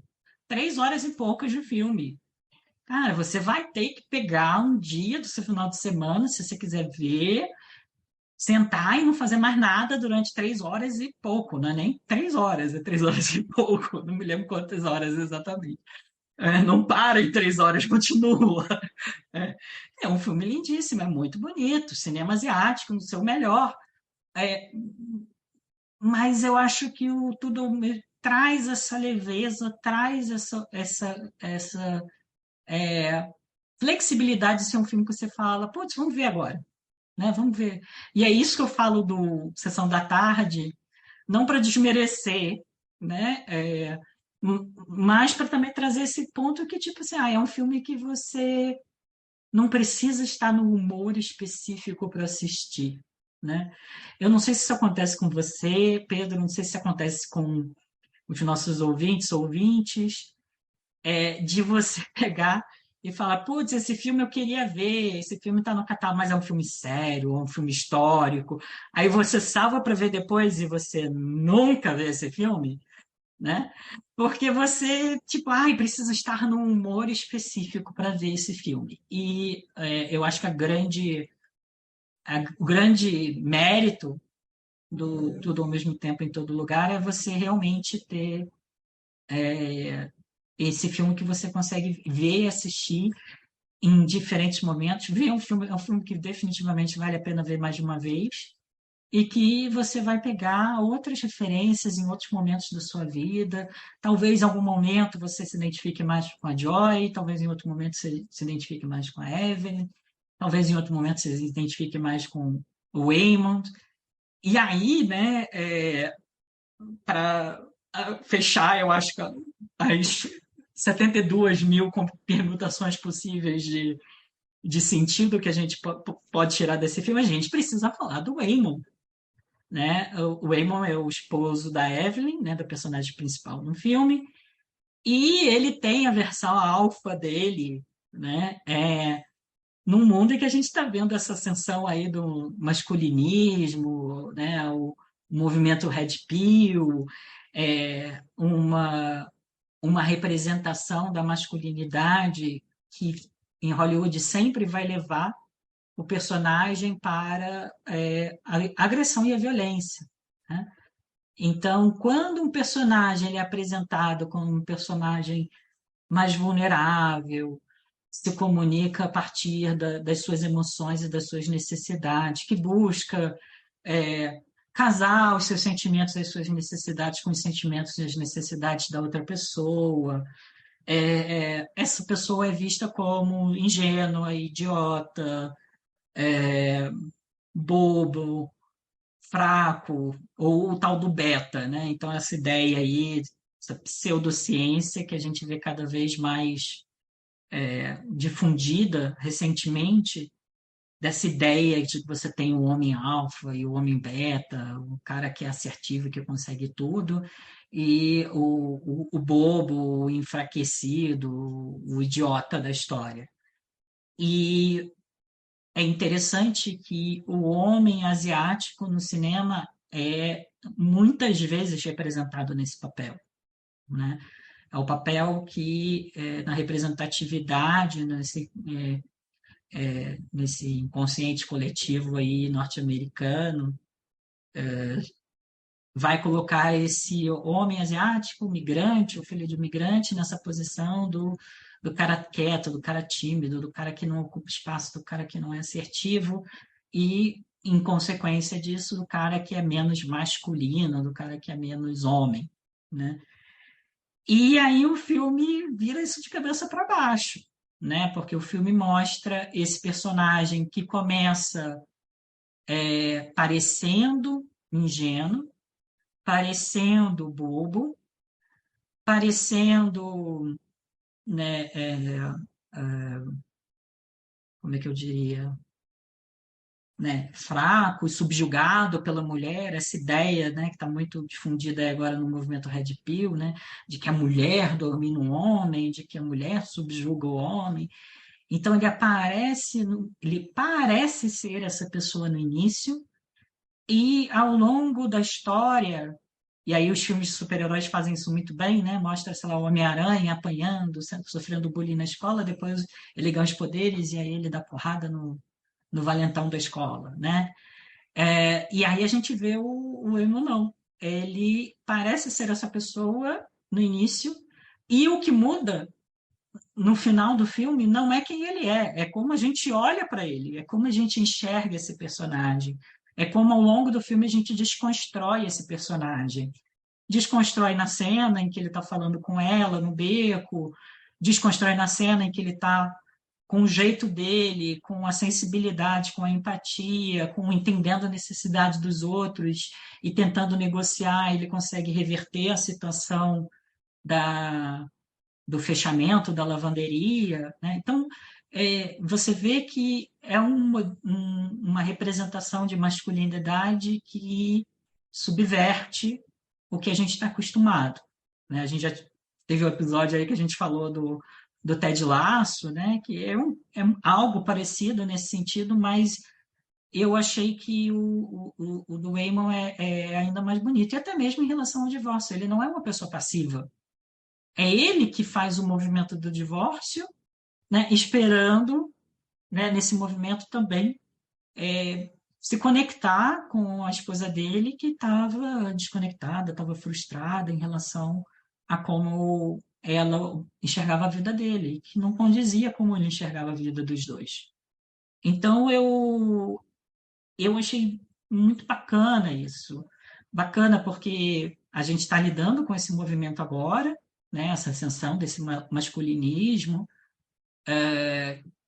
Speaker 1: 3 horas e poucas de filme. Cara, você vai ter que pegar um dia do seu final de semana, se você quiser ver, sentar e não fazer mais nada durante 3 horas e pouco, não é nem 3 horas, é 3 horas e pouco, não me lembro quantas horas exatamente. Não para em 3 horas, continua. É, é um filme lindíssimo, é muito bonito, cinema asiático, no seu melhor. É, mas eu acho que o tudo traz essa leveza, traz essa flexibilidade de ser um filme que você fala, putz, vamos ver agora, né? Vamos ver. E é isso que eu falo do Sessão da Tarde, não para desmerecer, né? mas para também trazer esse ponto que, tipo assim, é um filme que você não precisa estar no humor específico para assistir, né? Eu não sei se isso acontece com você, Pedro, não sei se acontece com os nossos ouvintes, de você pegar e falar, putz, esse filme eu queria ver, esse filme está no catálogo, mas é um filme sério, é um filme histórico. Aí você salva para ver depois e você nunca vê esse filme, né? Porque você, tipo, ai, precisa estar num humor específico para ver esse filme. E eu acho que o grande mérito do Tudo ao Mesmo Tempo em Todo Lugar é você realmente ter esse filme que você consegue ver e assistir em diferentes momentos. Ver um filme, é um filme que definitivamente vale a pena ver mais de uma vez e que você vai pegar outras referências em outros momentos da sua vida. Talvez em algum momento você se identifique mais com a Joy, talvez em outro momento você se identifique mais com a Evelyn, talvez em outro momento você se identifique mais com o Waymond. E aí, né, para fechar, eu acho que as 72 mil permutações possíveis de sentido que a gente pode tirar desse filme, a gente precisa falar do Waymond, né? O Waymond é o esposo da Evelyn, né, da personagem principal no filme, e ele tem a versão alfa dele, né? Num mundo em que a gente está vendo essa ascensão aí do masculinismo, né? O movimento Red Pill, uma representação da masculinidade que em Hollywood sempre vai levar o personagem para a agressão e a violência, né? Então, quando um personagem ele é apresentado como um personagem mais vulnerável, se comunica a partir das suas emoções e das suas necessidades, que busca é, casar os seus sentimentos e as suas necessidades com os sentimentos e as necessidades da outra pessoa. Essa pessoa é vista como ingênua, idiota, bobo, fraco, ou o tal do beta, né? Então, essa ideia aí, essa pseudociência que a gente vê cada vez mais difundida recentemente, dessa ideia de que você tem o homem alfa e o homem beta, o cara que é assertivo, que consegue tudo, e o bobo, o enfraquecido, o idiota da história. E é interessante que o homem asiático no cinema é muitas vezes representado nesse papel, né? É o papel que, na representatividade, nesse inconsciente coletivo aí norte-americano, vai colocar esse homem asiático, migrante, o filho de migrante, nessa posição do cara quieto, do cara tímido, do cara que não ocupa espaço, do cara que não é assertivo, e, em consequência disso, do cara que é menos masculino, do cara que é menos homem, né? E aí o filme vira isso de cabeça para baixo, né? Porque o filme mostra esse personagem que começa parecendo ingênuo, parecendo bobo, parecendo, né, como é que eu diria, né, fraco e subjugado pela mulher, essa ideia, né, que está muito difundida agora no movimento Red Pill, né, de que a mulher domina o homem, de que a mulher subjuga o homem. Então ele parece ser essa pessoa no início, e ao longo da história, e aí os filmes de super-heróis fazem isso muito bem, né? Mostra, sei lá, o Homem-Aranha apanhando, sofrendo bullying na escola, depois ele ganha os poderes e aí ele dá porrada no valentão da escola, né? E aí a gente vê o Emo não. Ele parece ser essa pessoa no início, e o que muda no final do filme não é quem ele é como a gente olha para ele, é como a gente enxerga esse personagem, é como ao longo do filme a gente desconstrói esse personagem. Desconstrói na cena em que ele está falando com ela no beco, desconstrói na cena em que ele está com o jeito dele, com a sensibilidade, com a empatia, com entendendo a necessidade dos outros e tentando negociar, ele consegue reverter a situação da, do fechamento da lavanderia, né? Então, você vê que é uma representação de masculinidade que subverte o que a gente está acostumado, né? A gente já teve um episódio aí que a gente falou do Ted Lasso, né? Que algo parecido nesse sentido, mas eu achei que o do Eamon é ainda mais bonito, e até mesmo em relação ao divórcio. Ele não é uma pessoa passiva. É ele que faz o movimento do divórcio, né, esperando, né, nesse movimento também se conectar com a esposa dele, que estava desconectada, estava frustrada em relação a como ela enxergava a vida dele, que não condizia como ele enxergava a vida dos dois. Então, eu achei muito bacana isso. Bacana porque a gente está lidando com esse movimento agora, né, essa ascensão desse masculinismo,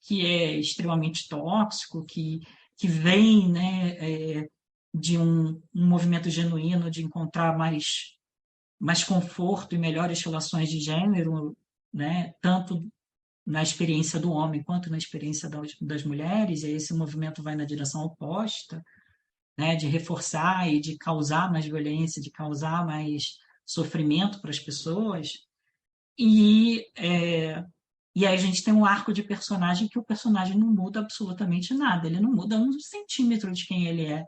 Speaker 1: que é extremamente tóxico, que vem, né, de um movimento genuíno de encontrar mais conforto e melhores relações de gênero, né, tanto na experiência do homem quanto na experiência das mulheres, e aí esse movimento vai na direção oposta, né, de reforçar e de causar mais violência, de causar mais sofrimento para as pessoas. E aí a gente tem um arco de personagem que o personagem não muda absolutamente nada, ele não muda um centímetro de quem ele é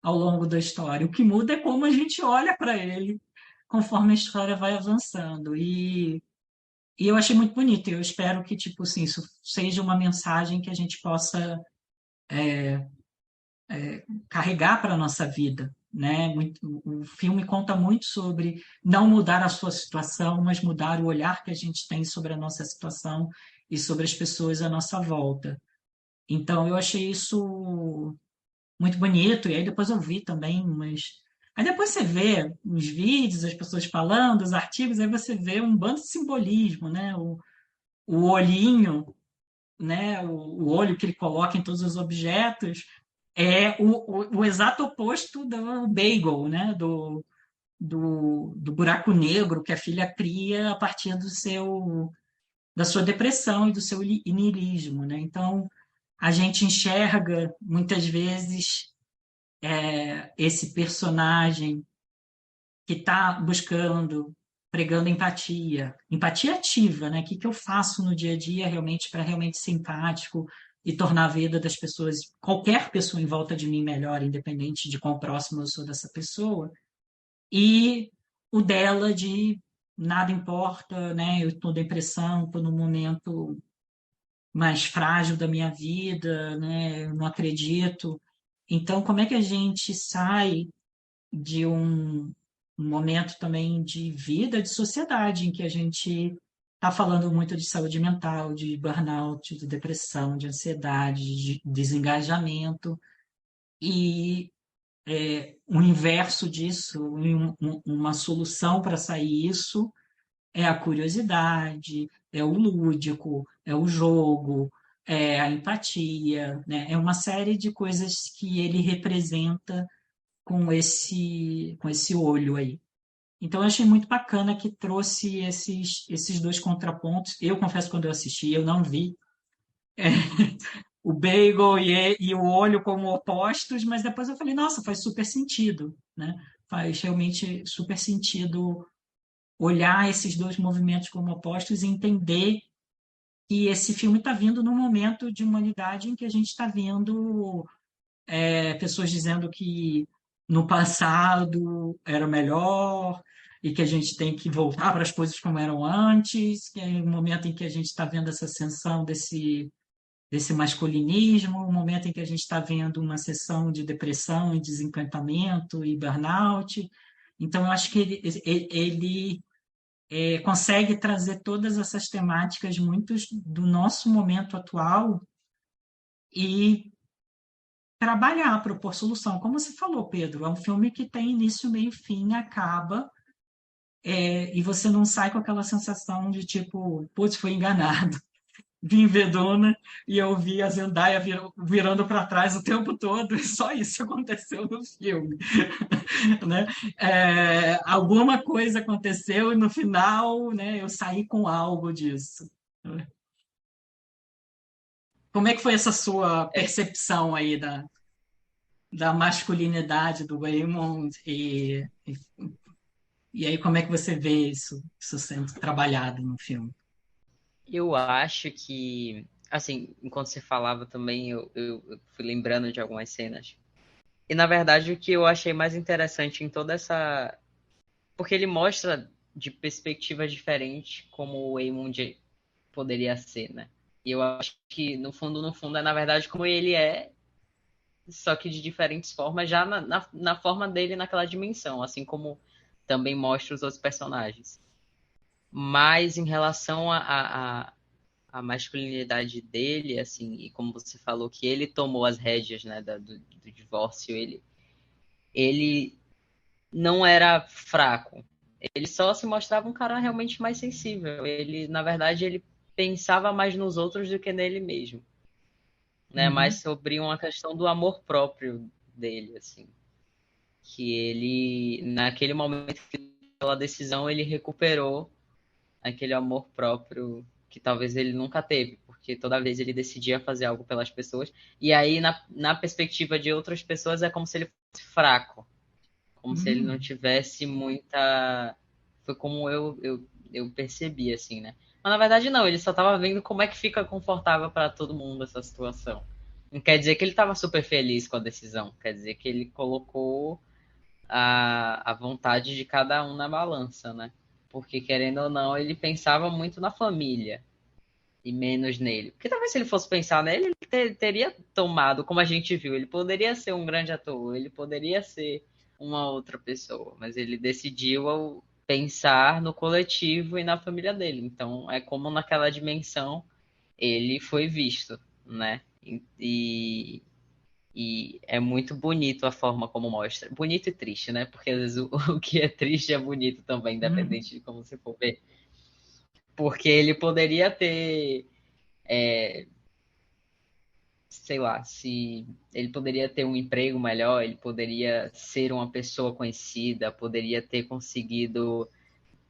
Speaker 1: ao longo da história. O que muda é como a gente olha para ele conforme a história vai avançando. E eu achei muito bonito. Eu espero que, tipo assim, isso seja uma mensagem que a gente possa carregar para a nossa vida, né? O filme conta muito sobre não mudar a sua situação, mas mudar o olhar que a gente tem sobre a nossa situação e sobre as pessoas à nossa volta. Então, eu achei isso muito bonito, e aí depois eu vi também, mas... Aí depois você vê os vídeos, as pessoas falando, os artigos, aí você vê um bando de simbolismo, né? O olhinho, né? O olho que ele coloca em todos os objetos, é o exato oposto do bagel, né? Do buraco negro que a filha cria a partir da sua depressão e do seu niilismo, né? Então, a gente enxerga, muitas vezes, esse personagem que está buscando, pregando empatia, empatia ativa, né? O que, que eu faço no dia a dia realmente para realmente ser empático e tornar a vida das pessoas, qualquer pessoa em volta de mim melhor, independente de quão próximo eu sou dessa pessoa. E o dela de nada importa, né? Eu estou depressão, estou num momento mais frágil da minha vida, né? Eu não acredito. Então, como é que a gente sai de um momento também de vida, de sociedade, em que a gente está falando muito de saúde mental, de burnout, de depressão, de ansiedade, de desengajamento, e o inverso disso, uma solução para sair isso é a curiosidade, é o lúdico, é o jogo, é a empatia, né? É uma série de coisas que ele representa com esse olho aí. Então, eu achei muito bacana que trouxe esses dois contrapontos. Eu confesso, quando eu assisti, eu não vi o bagel e o olho como opostos, mas depois eu falei, nossa, faz super sentido, né? Faz realmente super sentido olhar esses dois movimentos como opostos e entender que esse filme está vindo num momento de humanidade em que a gente está vendo pessoas dizendo que no passado era melhor e que a gente tem que voltar para as coisas como eram antes, que é o momento em que a gente está vendo essa ascensão desse masculinismo, o momento em que a gente está vendo uma sessão de depressão e desencantamento e burnout. Então, eu acho que ele consegue trazer todas essas temáticas muitos do nosso momento atual e trabalhar, propor solução. Como você falou, Pedro, é um filme que tem início, meio e fim, acaba, e você não sai com aquela sensação de tipo, putz, foi enganado. vim ver Duna e eu vi a Zendaya virando para trás o tempo todo, e só isso aconteceu no filme, né? Alguma coisa aconteceu e no final, né, eu saí com algo disso. Como é que foi essa sua
Speaker 2: É,
Speaker 1: percepção aí da masculinidade do Waymond e aí como é que você vê isso sendo trabalhado no filme?
Speaker 2: eu acho que, assim, enquanto você falava também, eu fui lembrando de algumas cenas. E na verdade o que eu achei mais interessante em toda essa. Porque ele mostra de perspectivas diferentes como o Eamon poderia ser, né? E eu acho que no fundo, é na verdade como ele é, só que de diferentes formas, já na forma dele naquela dimensão, assim como também mostra os outros personagens. Mas em relação a masculinidade dele, assim, e como você falou que ele tomou as rédeas, né, do divórcio, ele não era fraco. Ele só se mostrava um cara realmente mais sensível. Ele, na verdade, ele pensava mais nos outros do que nele mesmo, né? Mais
Speaker 1: Uhum,
Speaker 2: sobre uma questão do amor próprio dele, assim, que ele, naquele momento, pela decisão, ele recuperou aquele amor próprio que talvez ele nunca teve, porque toda vez ele decidia fazer algo pelas pessoas, e aí na perspectiva de outras pessoas é como se ele fosse fraco, como se ele não
Speaker 1: uhum,
Speaker 2: tivesse muita. Foi como eu percebi, assim, né? Mas na verdade não, ele só tava vendo como é que fica confortável para todo mundo essa situação. Não quer dizer que ele estava super feliz com a decisão, quer dizer que ele colocou a vontade de cada um na balança, né? Porque, querendo ou não, ele pensava muito na família e menos nele. Porque talvez se ele fosse pensar nele, ele teria tomado, como a gente viu, ele poderia ser um grande ator, ele poderia ser uma outra pessoa, mas ele decidiu pensar no coletivo e na família dele. Então, é como naquela dimensão ele foi visto, né? E é muito bonito a forma como mostra. Bonito e triste, né? Porque às vezes o que é triste é bonito também,
Speaker 1: uhum,
Speaker 2: independente de como você for ver. Porque ele poderia ter, sei lá, se ele poderia ter um emprego melhor, ele poderia ser uma pessoa conhecida, poderia ter conseguido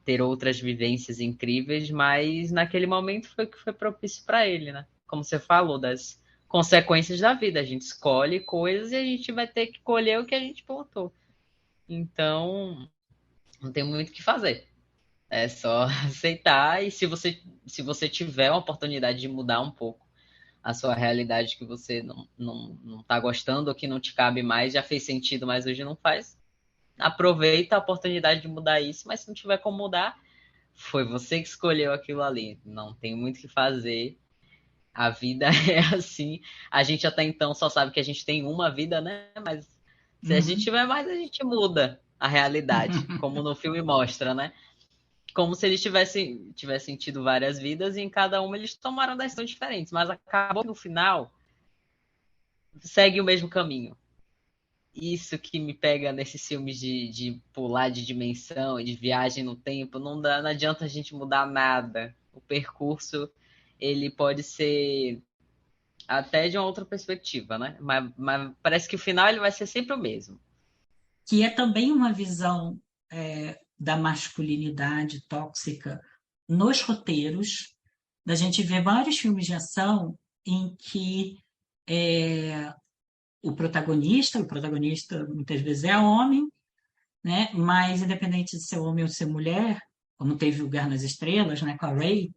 Speaker 2: ter outras vivências incríveis, mas naquele momento foi o que foi propício para ele, né? Como você falou, das consequências da vida. A gente escolhe coisas e a gente vai ter que colher o que a gente plantou. Então, não tem muito o que fazer. É só aceitar e se você tiver uma oportunidade de mudar um pouco a sua realidade que você não tá gostando ou que não te cabe mais, já fez sentido, mas hoje não faz, aproveita a oportunidade de mudar isso, mas se não tiver como mudar, foi você que escolheu aquilo ali. Não tem muito o que fazer. A vida é assim. A gente até então só sabe que a gente tem uma vida, né? Mas se a gente
Speaker 1: uhum.
Speaker 2: tiver mais, a gente muda a realidade, como no filme mostra, né? Como se eles tivessem tido várias vidas e em cada uma eles tomaram decisões diferentes, mas acabou no final, segue o mesmo caminho. Isso que me pega nesses filmes de pular de dimensão e de viagem no tempo, não adianta a gente mudar nada. O percurso, ele pode ser até de uma outra perspectiva, né? Mas parece que o final ele vai ser sempre o mesmo.
Speaker 1: Que é também uma visão da masculinidade tóxica nos roteiros, da gente ver vários filmes de ação em que é, o protagonista muitas vezes é homem, né? Mas independente de ser homem ou ser mulher, como teve o Guerra nas Estrelas, né, com a Rey,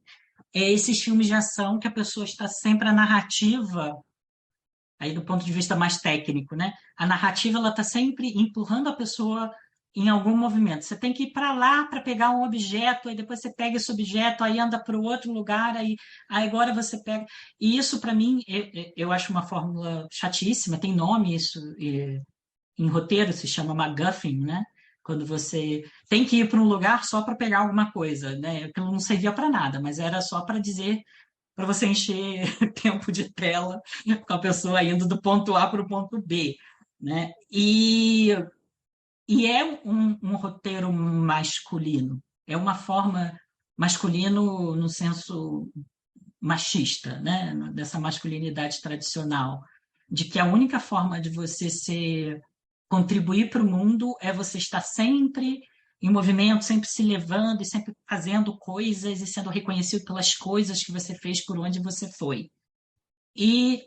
Speaker 1: esses filmes de ação que a pessoa está sempre a narrativa aí do ponto de vista mais técnico, né? A narrativa ela está sempre empurrando a pessoa em algum movimento. Você tem que ir para lá para pegar um objeto, aí depois você pega esse objeto, aí anda para o outro lugar, aí agora você pega. E isso, para mim, eu acho uma fórmula chatíssima, tem nome isso em roteiro, se chama MacGuffin, né? Quando você tem que ir para um lugar só para pegar alguma coisa, né? Aquilo não servia para nada, mas era só para dizer para você encher tempo de tela com a pessoa indo do ponto A para o ponto B, né? E é um roteiro masculino, é uma forma masculino no senso machista, né? Dessa masculinidade tradicional, de que a única forma de você contribuir para o mundo é você estar sempre em movimento, sempre se levando e sempre fazendo coisas e sendo reconhecido pelas coisas que você fez por onde você foi. E,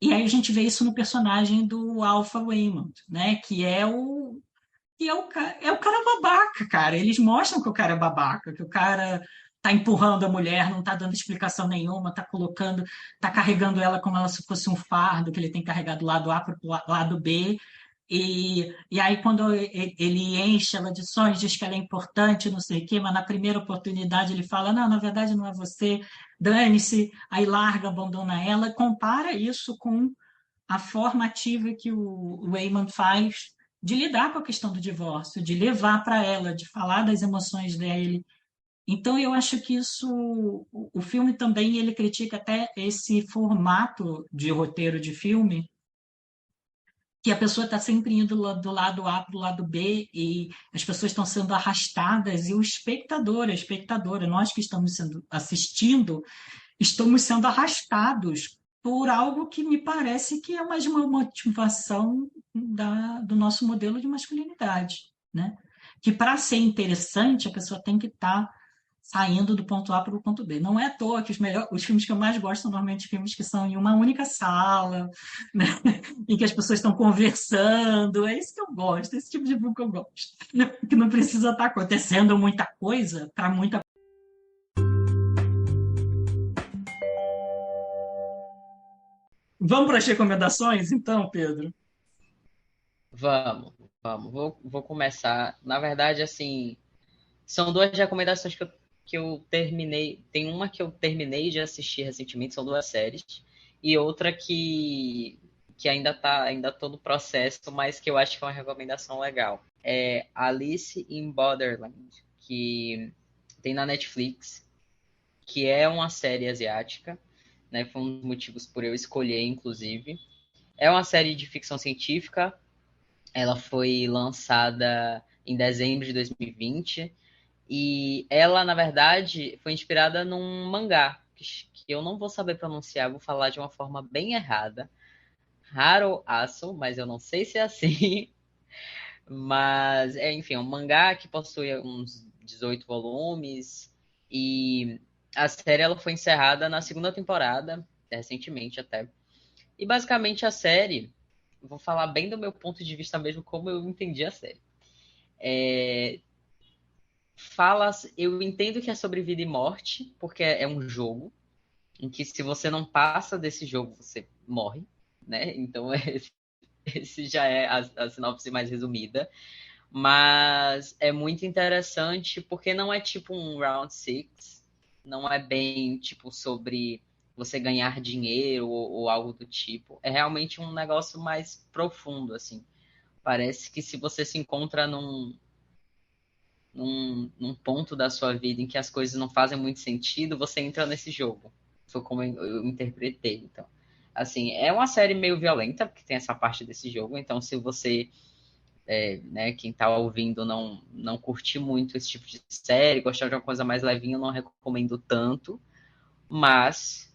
Speaker 1: e aí a gente vê isso no personagem do Alpha Raymond, né? É o cara babaca, cara. Eles mostram que o cara é babaca, que o cara tá empurrando a mulher, não tá dando explicação nenhuma, tá colocando, tá carregando ela como se fosse um fardo que ele tem que carregar do lado A para o lado B. E aí, quando ele enche ela de sonhos, diz que ela é importante, não sei o quê, mas na primeira oportunidade ele fala: Não, na verdade não é você, dane-se, aí larga, abandona ela. Compara isso com a forma ativa que o Raymond faz de lidar com a questão do divórcio, de levar para ela, de falar das emoções dele. Então, eu acho que isso, o filme também, ele critica até esse formato de roteiro de filme, que a pessoa está sempre indo do lado A para o lado B e as pessoas estão sendo arrastadas e o espectador, a espectadora, nós que estamos sendo assistindo, estamos sendo arrastados por algo que me parece que é mais uma motivação do nosso modelo de masculinidade, né? Que para ser interessante, a pessoa tem que estar saindo do ponto A para o ponto B. Não é à toa que os filmes que eu mais gosto são normalmente filmes que são em uma única sala, né? Em que as pessoas estão conversando. É isso que eu gosto, esse tipo de filme que eu gosto. Que não precisa estar acontecendo muita coisa para muita. Vamos para as recomendações, então, Pedro?
Speaker 2: Vamos, vamos. Vou começar. Na verdade, assim, são duas recomendações que eu terminei. Tem uma que eu terminei de assistir recentemente, são duas séries, e outra que ainda tô no processo, mas que eu acho que é uma recomendação legal. É Alice in Borderland, que tem na Netflix, que é uma série asiática, né? Foi um dos motivos por eu escolher, inclusive. É uma série de ficção científica. Ela foi lançada em dezembro de 2020 e ela, na verdade, foi inspirada num mangá que eu não vou saber pronunciar, vou falar de uma forma bem errada. Haro Aso, mas eu não sei se é assim. Mas, enfim, é um mangá que possui uns 18 volumes e a série ela foi encerrada na segunda temporada, recentemente até. E basicamente a série, vou falar bem do meu ponto de vista mesmo, como eu entendi a série. Fala, eu entendo que é sobre vida e morte, porque é um jogo em que se você não passa desse jogo, você morre, né? Então esse já é a sinopse mais resumida. Mas é muito interessante porque não é tipo um Round Six, não é bem tipo sobre você ganhar dinheiro ou algo do tipo. É realmente um negócio mais profundo, assim. Parece que se você se encontra num ponto da sua vida em que as coisas não fazem muito sentido, você entra nesse jogo. Foi como eu interpretei, então. Assim, é uma série meio violenta, porque tem essa parte desse jogo, então se você né, quem tá ouvindo não curtir muito esse tipo de série, gostar de uma coisa mais levinha, eu não recomendo tanto. Mas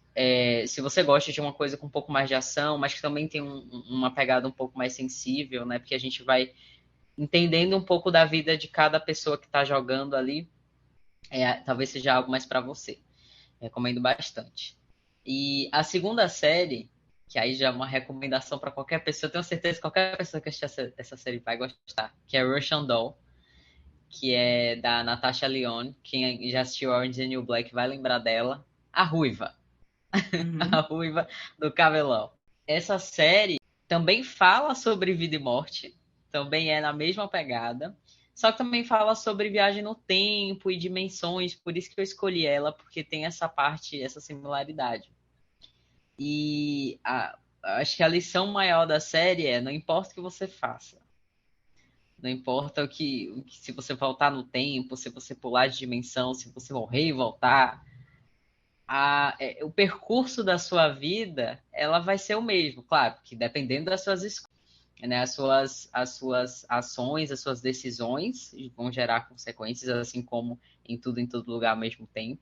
Speaker 2: se você gosta de uma coisa com um pouco mais de ação, mas que também tem uma pegada um pouco mais sensível, né? Porque a gente vai entendendo um pouco da vida de cada pessoa que está jogando ali, talvez seja algo mais para você. Recomendo bastante. E a segunda série, que aí já é uma recomendação para qualquer pessoa, eu tenho certeza que qualquer pessoa que assistir essa série vai gostar, que é Russian Doll, que é da Natasha Lyonne. Quem já assistiu Orange is the New Black vai lembrar dela. A Ruiva. A
Speaker 1: Uhum.
Speaker 2: Ruiva do Cabelão. Essa série também fala sobre vida e morte, também é na mesma pegada, só que também fala sobre viagem no tempo e dimensões, por isso que eu escolhi ela, porque tem essa parte, essa similaridade. E acho que a lição maior da série é: não importa o que você faça, não importa se você voltar no tempo, se você pular de dimensão, se você morrer e voltar, o percurso da sua vida ela vai ser o mesmo, claro, que dependendo das suas escolhas, né, as suas ações, as suas decisões vão gerar consequências, assim como em tudo, em todo lugar ao mesmo tempo.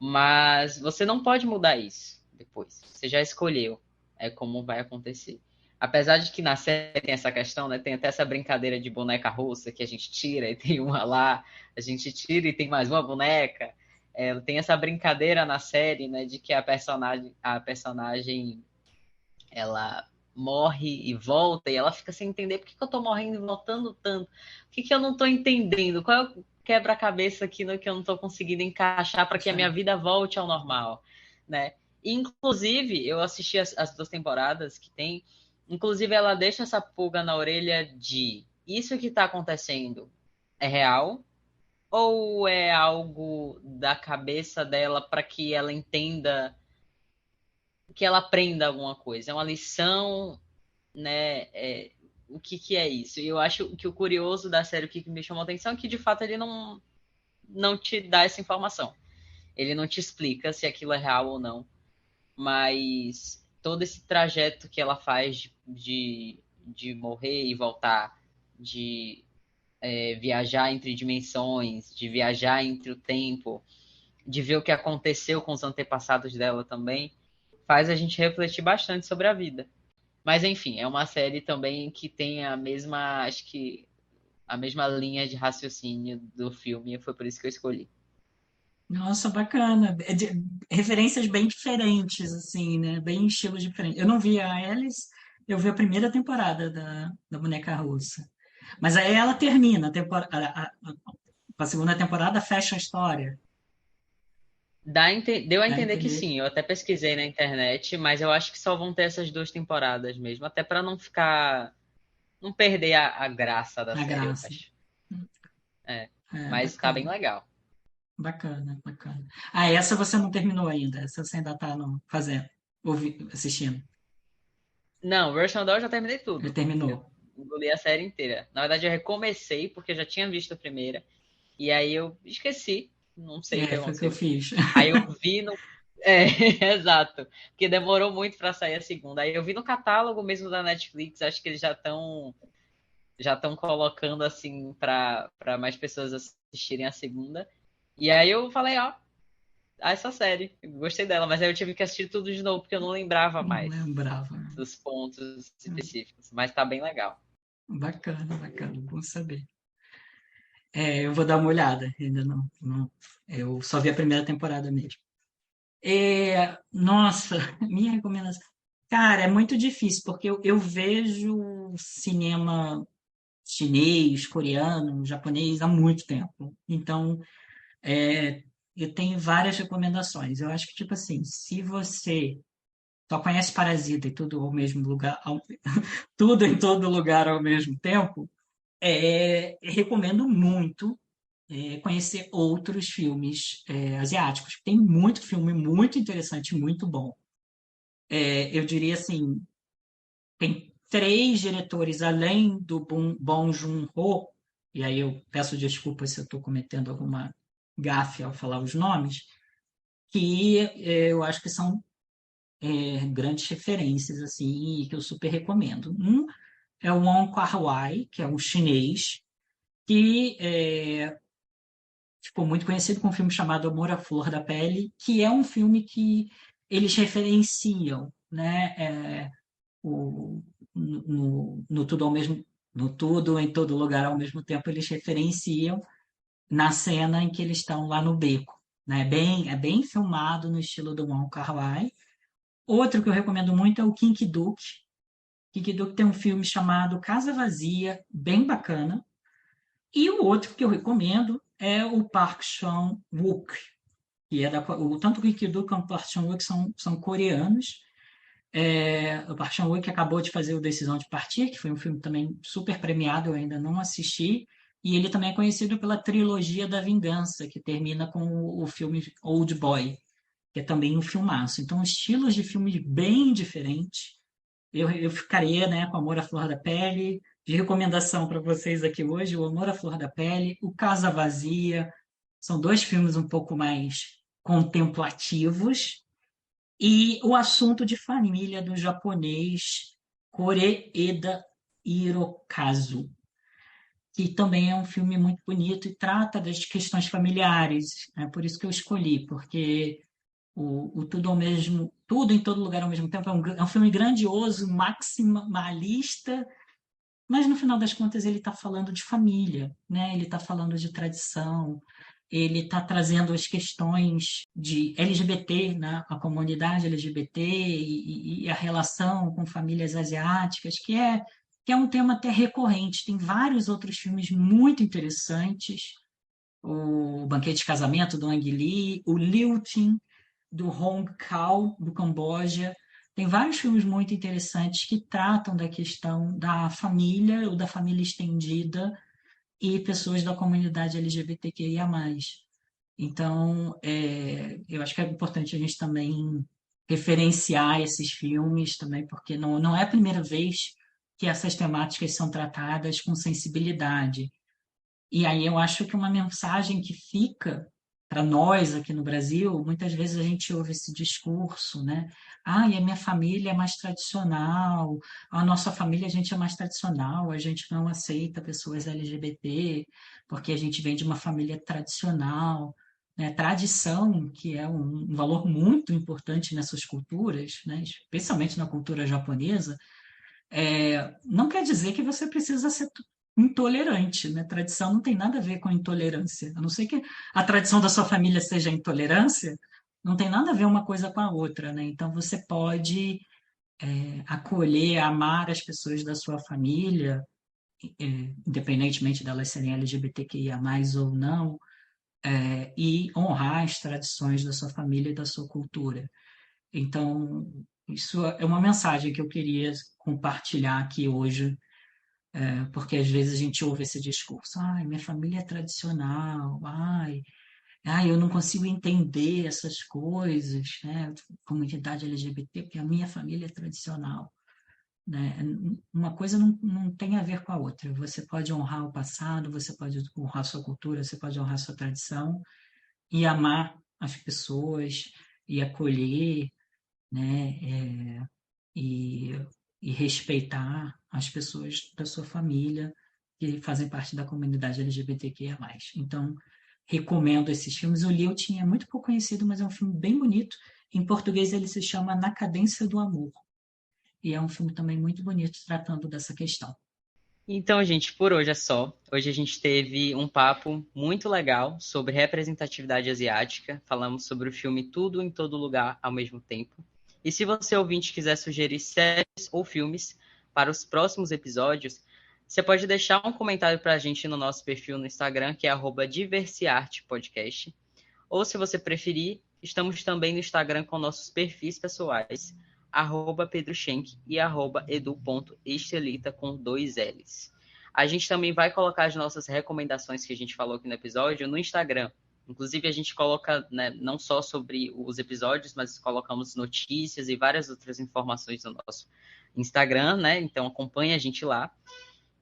Speaker 2: Mas você não pode mudar isso depois. Você já escolheu. É como vai acontecer. Apesar de que na série tem essa questão, né? Tem até essa brincadeira de boneca russa que a gente tira e tem uma lá, a gente tira e tem mais uma boneca. É, tem essa brincadeira na série, né? De que a personagem ela morre e volta e ela fica sem entender por que eu tô morrendo e voltando tanto. O que eu não tô entendendo? Qual é o quebra-cabeça aqui no que eu não tô conseguindo encaixar para que a minha vida volte ao normal, né? E, inclusive, eu assisti as 2 temporadas que tem. Inclusive, ela deixa essa pulga na orelha de isso que tá acontecendo é real ou é algo da cabeça dela para que ela entenda, que ela aprenda alguma coisa? É uma lição, né? O que é isso? E eu acho que o curioso da série, o que me chamou a atenção, é que de fato ele não te dá essa informação. Ele não te explica se aquilo é real ou não. Mas todo esse trajeto que ela faz de morrer e voltar, de viajar entre dimensões, de viajar entre o tempo, de ver o que aconteceu com os antepassados dela também, faz a gente refletir bastante sobre a vida. Mas enfim, é uma série também que tem a mesma, acho que a mesma linha de raciocínio do filme, e foi por isso que eu escolhi.
Speaker 1: Nossa, bacana. Referências bem diferentes, assim, né? Bem estilos diferentes. Eu não vi a Alice, eu vi a primeira temporada da Boneca Russa. Mas aí ela termina a segunda temporada, fecha a história.
Speaker 2: Deu a
Speaker 1: Dá a
Speaker 2: entender que
Speaker 1: entender
Speaker 2: sim, eu até pesquisei na internet, mas eu acho que só vão ter essas 2 temporadas mesmo, até para não perder a graça da
Speaker 1: a
Speaker 2: série, eu
Speaker 1: graça.
Speaker 2: acho. É,
Speaker 1: É,
Speaker 2: mas tá bem
Speaker 1: bacana,
Speaker 2: legal.
Speaker 1: bacana, bacana. Ah, essa você não terminou ainda, essa você ainda está fazendo, assistindo.
Speaker 2: Não, Russian Doll eu já terminei
Speaker 1: Ele
Speaker 2: tudo. Eu
Speaker 1: terminou.
Speaker 2: engoli a série inteira. Na verdade, eu recomecei porque eu já tinha visto a primeira. E aí eu esqueci, não sei o que
Speaker 1: É, foi o que eu
Speaker 2: aconteceu.
Speaker 1: fiz.
Speaker 2: Aí eu vi no. É, exato. Porque demorou muito para sair a segunda. Aí eu vi no catálogo mesmo da Netflix, acho que eles já estão colocando assim para mais pessoas assistirem a segunda. E aí eu falei, ó, essa série, eu gostei dela, mas aí eu tive que assistir tudo de novo porque eu não lembrava
Speaker 1: Não
Speaker 2: mais
Speaker 1: lembrava.
Speaker 2: dos pontos específicos, mas tá bem legal.
Speaker 1: Bacana, bacana, bom saber. É, eu vou dar uma olhada, ainda não. Eu só vi a primeira temporada mesmo. É, nossa, minha recomendação. Cara, é muito difícil, porque eu vejo cinema chinês, coreano, japonês há muito tempo. Então, eu tenho várias recomendações. Eu acho que, tipo assim, se você só conhece Parasita e tudo ao mesmo lugar, tudo em todo lugar ao mesmo tempo, recomendo muito conhecer outros filmes asiáticos. Tem muito filme muito interessante, muito bom. Eu diria assim, tem três diretores além do Bong Joon-ho, e aí eu peço desculpas se eu estou cometendo alguma gafe ao falar os nomes, que eu acho que são grandes referências assim e que eu super recomendo. Um é o Wong Kar-wai, que é um chinês que ficou muito conhecido com um filme chamado Amor à Flor da Pele, que é um filme que eles referenciam, né? O, no tudo ao mesmo, no tudo em todo lugar ao mesmo tempo eles referenciam na cena em que eles estão lá no beco, né? É bem filmado no estilo do Wong Kar-wai. Outro que eu recomendo muito é o Kinky Duke. Kinky Duke tem um filme chamado Casa Vazia, bem bacana. E o outro que eu recomendo é o Park Chan-wook, que é tanto o Kinky Duke quanto o Park Chan-wook são coreanos. O Park Chan-wook acabou de fazer o Decisão de Partir, que foi um filme também super premiado, eu ainda não assisti. E ele também é conhecido pela trilogia da Vingança, que termina com o filme Old Boy, que é também um filmaço. Então, estilos de filmes bem diferentes. Eu ficaria, né, com Amor à Flor da Pele. De recomendação para vocês aqui hoje, o Amor à Flor da Pele, o Casa Vazia. São dois filmes um pouco mais contemplativos. E o assunto de família do japonês Koreeda Hirokazu. que também é um filme muito bonito e trata das questões familiares. É por isso que eu escolhi, porque o Tudo ao mesmo, Tudo em Todo Lugar ao Mesmo Tempo é um filme grandioso, maximalista, mas no final das contas ele está falando de família, né? Ele está falando de tradição, ele está trazendo as questões de LGBT, né? A comunidade LGBT e a relação com famílias asiáticas, que é um tema até recorrente. Tem vários outros filmes muito interessantes. O Banquete de Casamento, do Ang Lee, o Liu Tin, do Hong Kong, do Camboja. Tem vários filmes muito interessantes que tratam da questão da família ou da família estendida e pessoas da comunidade LGBTQIA+. Então, eu acho que é importante a gente também referenciar esses filmes também, porque não é a primeira vez que essas temáticas são tratadas com sensibilidade. E aí eu acho que uma mensagem que fica para nós aqui no Brasil, muitas vezes a gente ouve esse discurso, né? Ah, e a minha família é mais tradicional, a nossa família a gente é mais tradicional, a gente não aceita pessoas LGBT, porque a gente vem de uma família tradicional, né? Tradição, que é um valor muito importante nessas culturas, né? Especialmente na cultura japonesa, não quer dizer que você precisa ser intolerante, né? Tradição não tem nada a ver com intolerância. A não ser que a tradição da sua família seja intolerância, não tem nada a ver uma coisa com a outra, né? Então você pode acolher, amar as pessoas da sua família, independentemente delas serem LGBTQIA+, ou não, e honrar as tradições da sua família e da sua cultura. Então, isso é uma mensagem que eu queria compartilhar aqui hoje, porque às vezes a gente ouve esse discurso, ai, minha família é tradicional, ai, eu não consigo entender essas coisas, né, comunidade LGBT, porque a minha família é tradicional, né? Uma coisa não tem a ver com a outra. Você pode honrar o passado, você pode honrar sua cultura, você pode honrar sua tradição e amar as pessoas e acolher, né, e, e respeitar as pessoas da sua família que fazem parte da comunidade LGBTQIA+. Então, recomendo esses filmes. O Liu é muito pouco conhecido, mas é um filme bem bonito. Em português ele se chama Na Cadência do Amor. E é um filme também muito bonito tratando dessa questão.
Speaker 2: Então, gente, por hoje é só. Hoje a gente teve um papo muito legal sobre representatividade asiática. Falamos sobre o filme Tudo em Todo Lugar ao mesmo tempo. E se você ouvinte quiser sugerir séries ou filmes para os próximos episódios, você pode deixar um comentário para a gente no nosso perfil no Instagram, que é @diversiartepodcast. Ou se você preferir, estamos também no Instagram com nossos perfis pessoais, @Pedro Schenck e @edu.estelita com 2 L's. A gente também vai colocar as nossas recomendações que a gente falou aqui no episódio no Instagram. Inclusive, a gente coloca, né, não só sobre os episódios, mas colocamos notícias e várias outras informações no nosso Instagram, né? Então acompanhe a gente lá.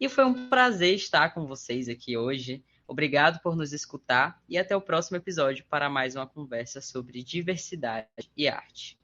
Speaker 2: E foi um prazer estar com vocês aqui hoje. Obrigado por nos escutar e até o próximo episódio para mais uma conversa sobre diversidade e arte.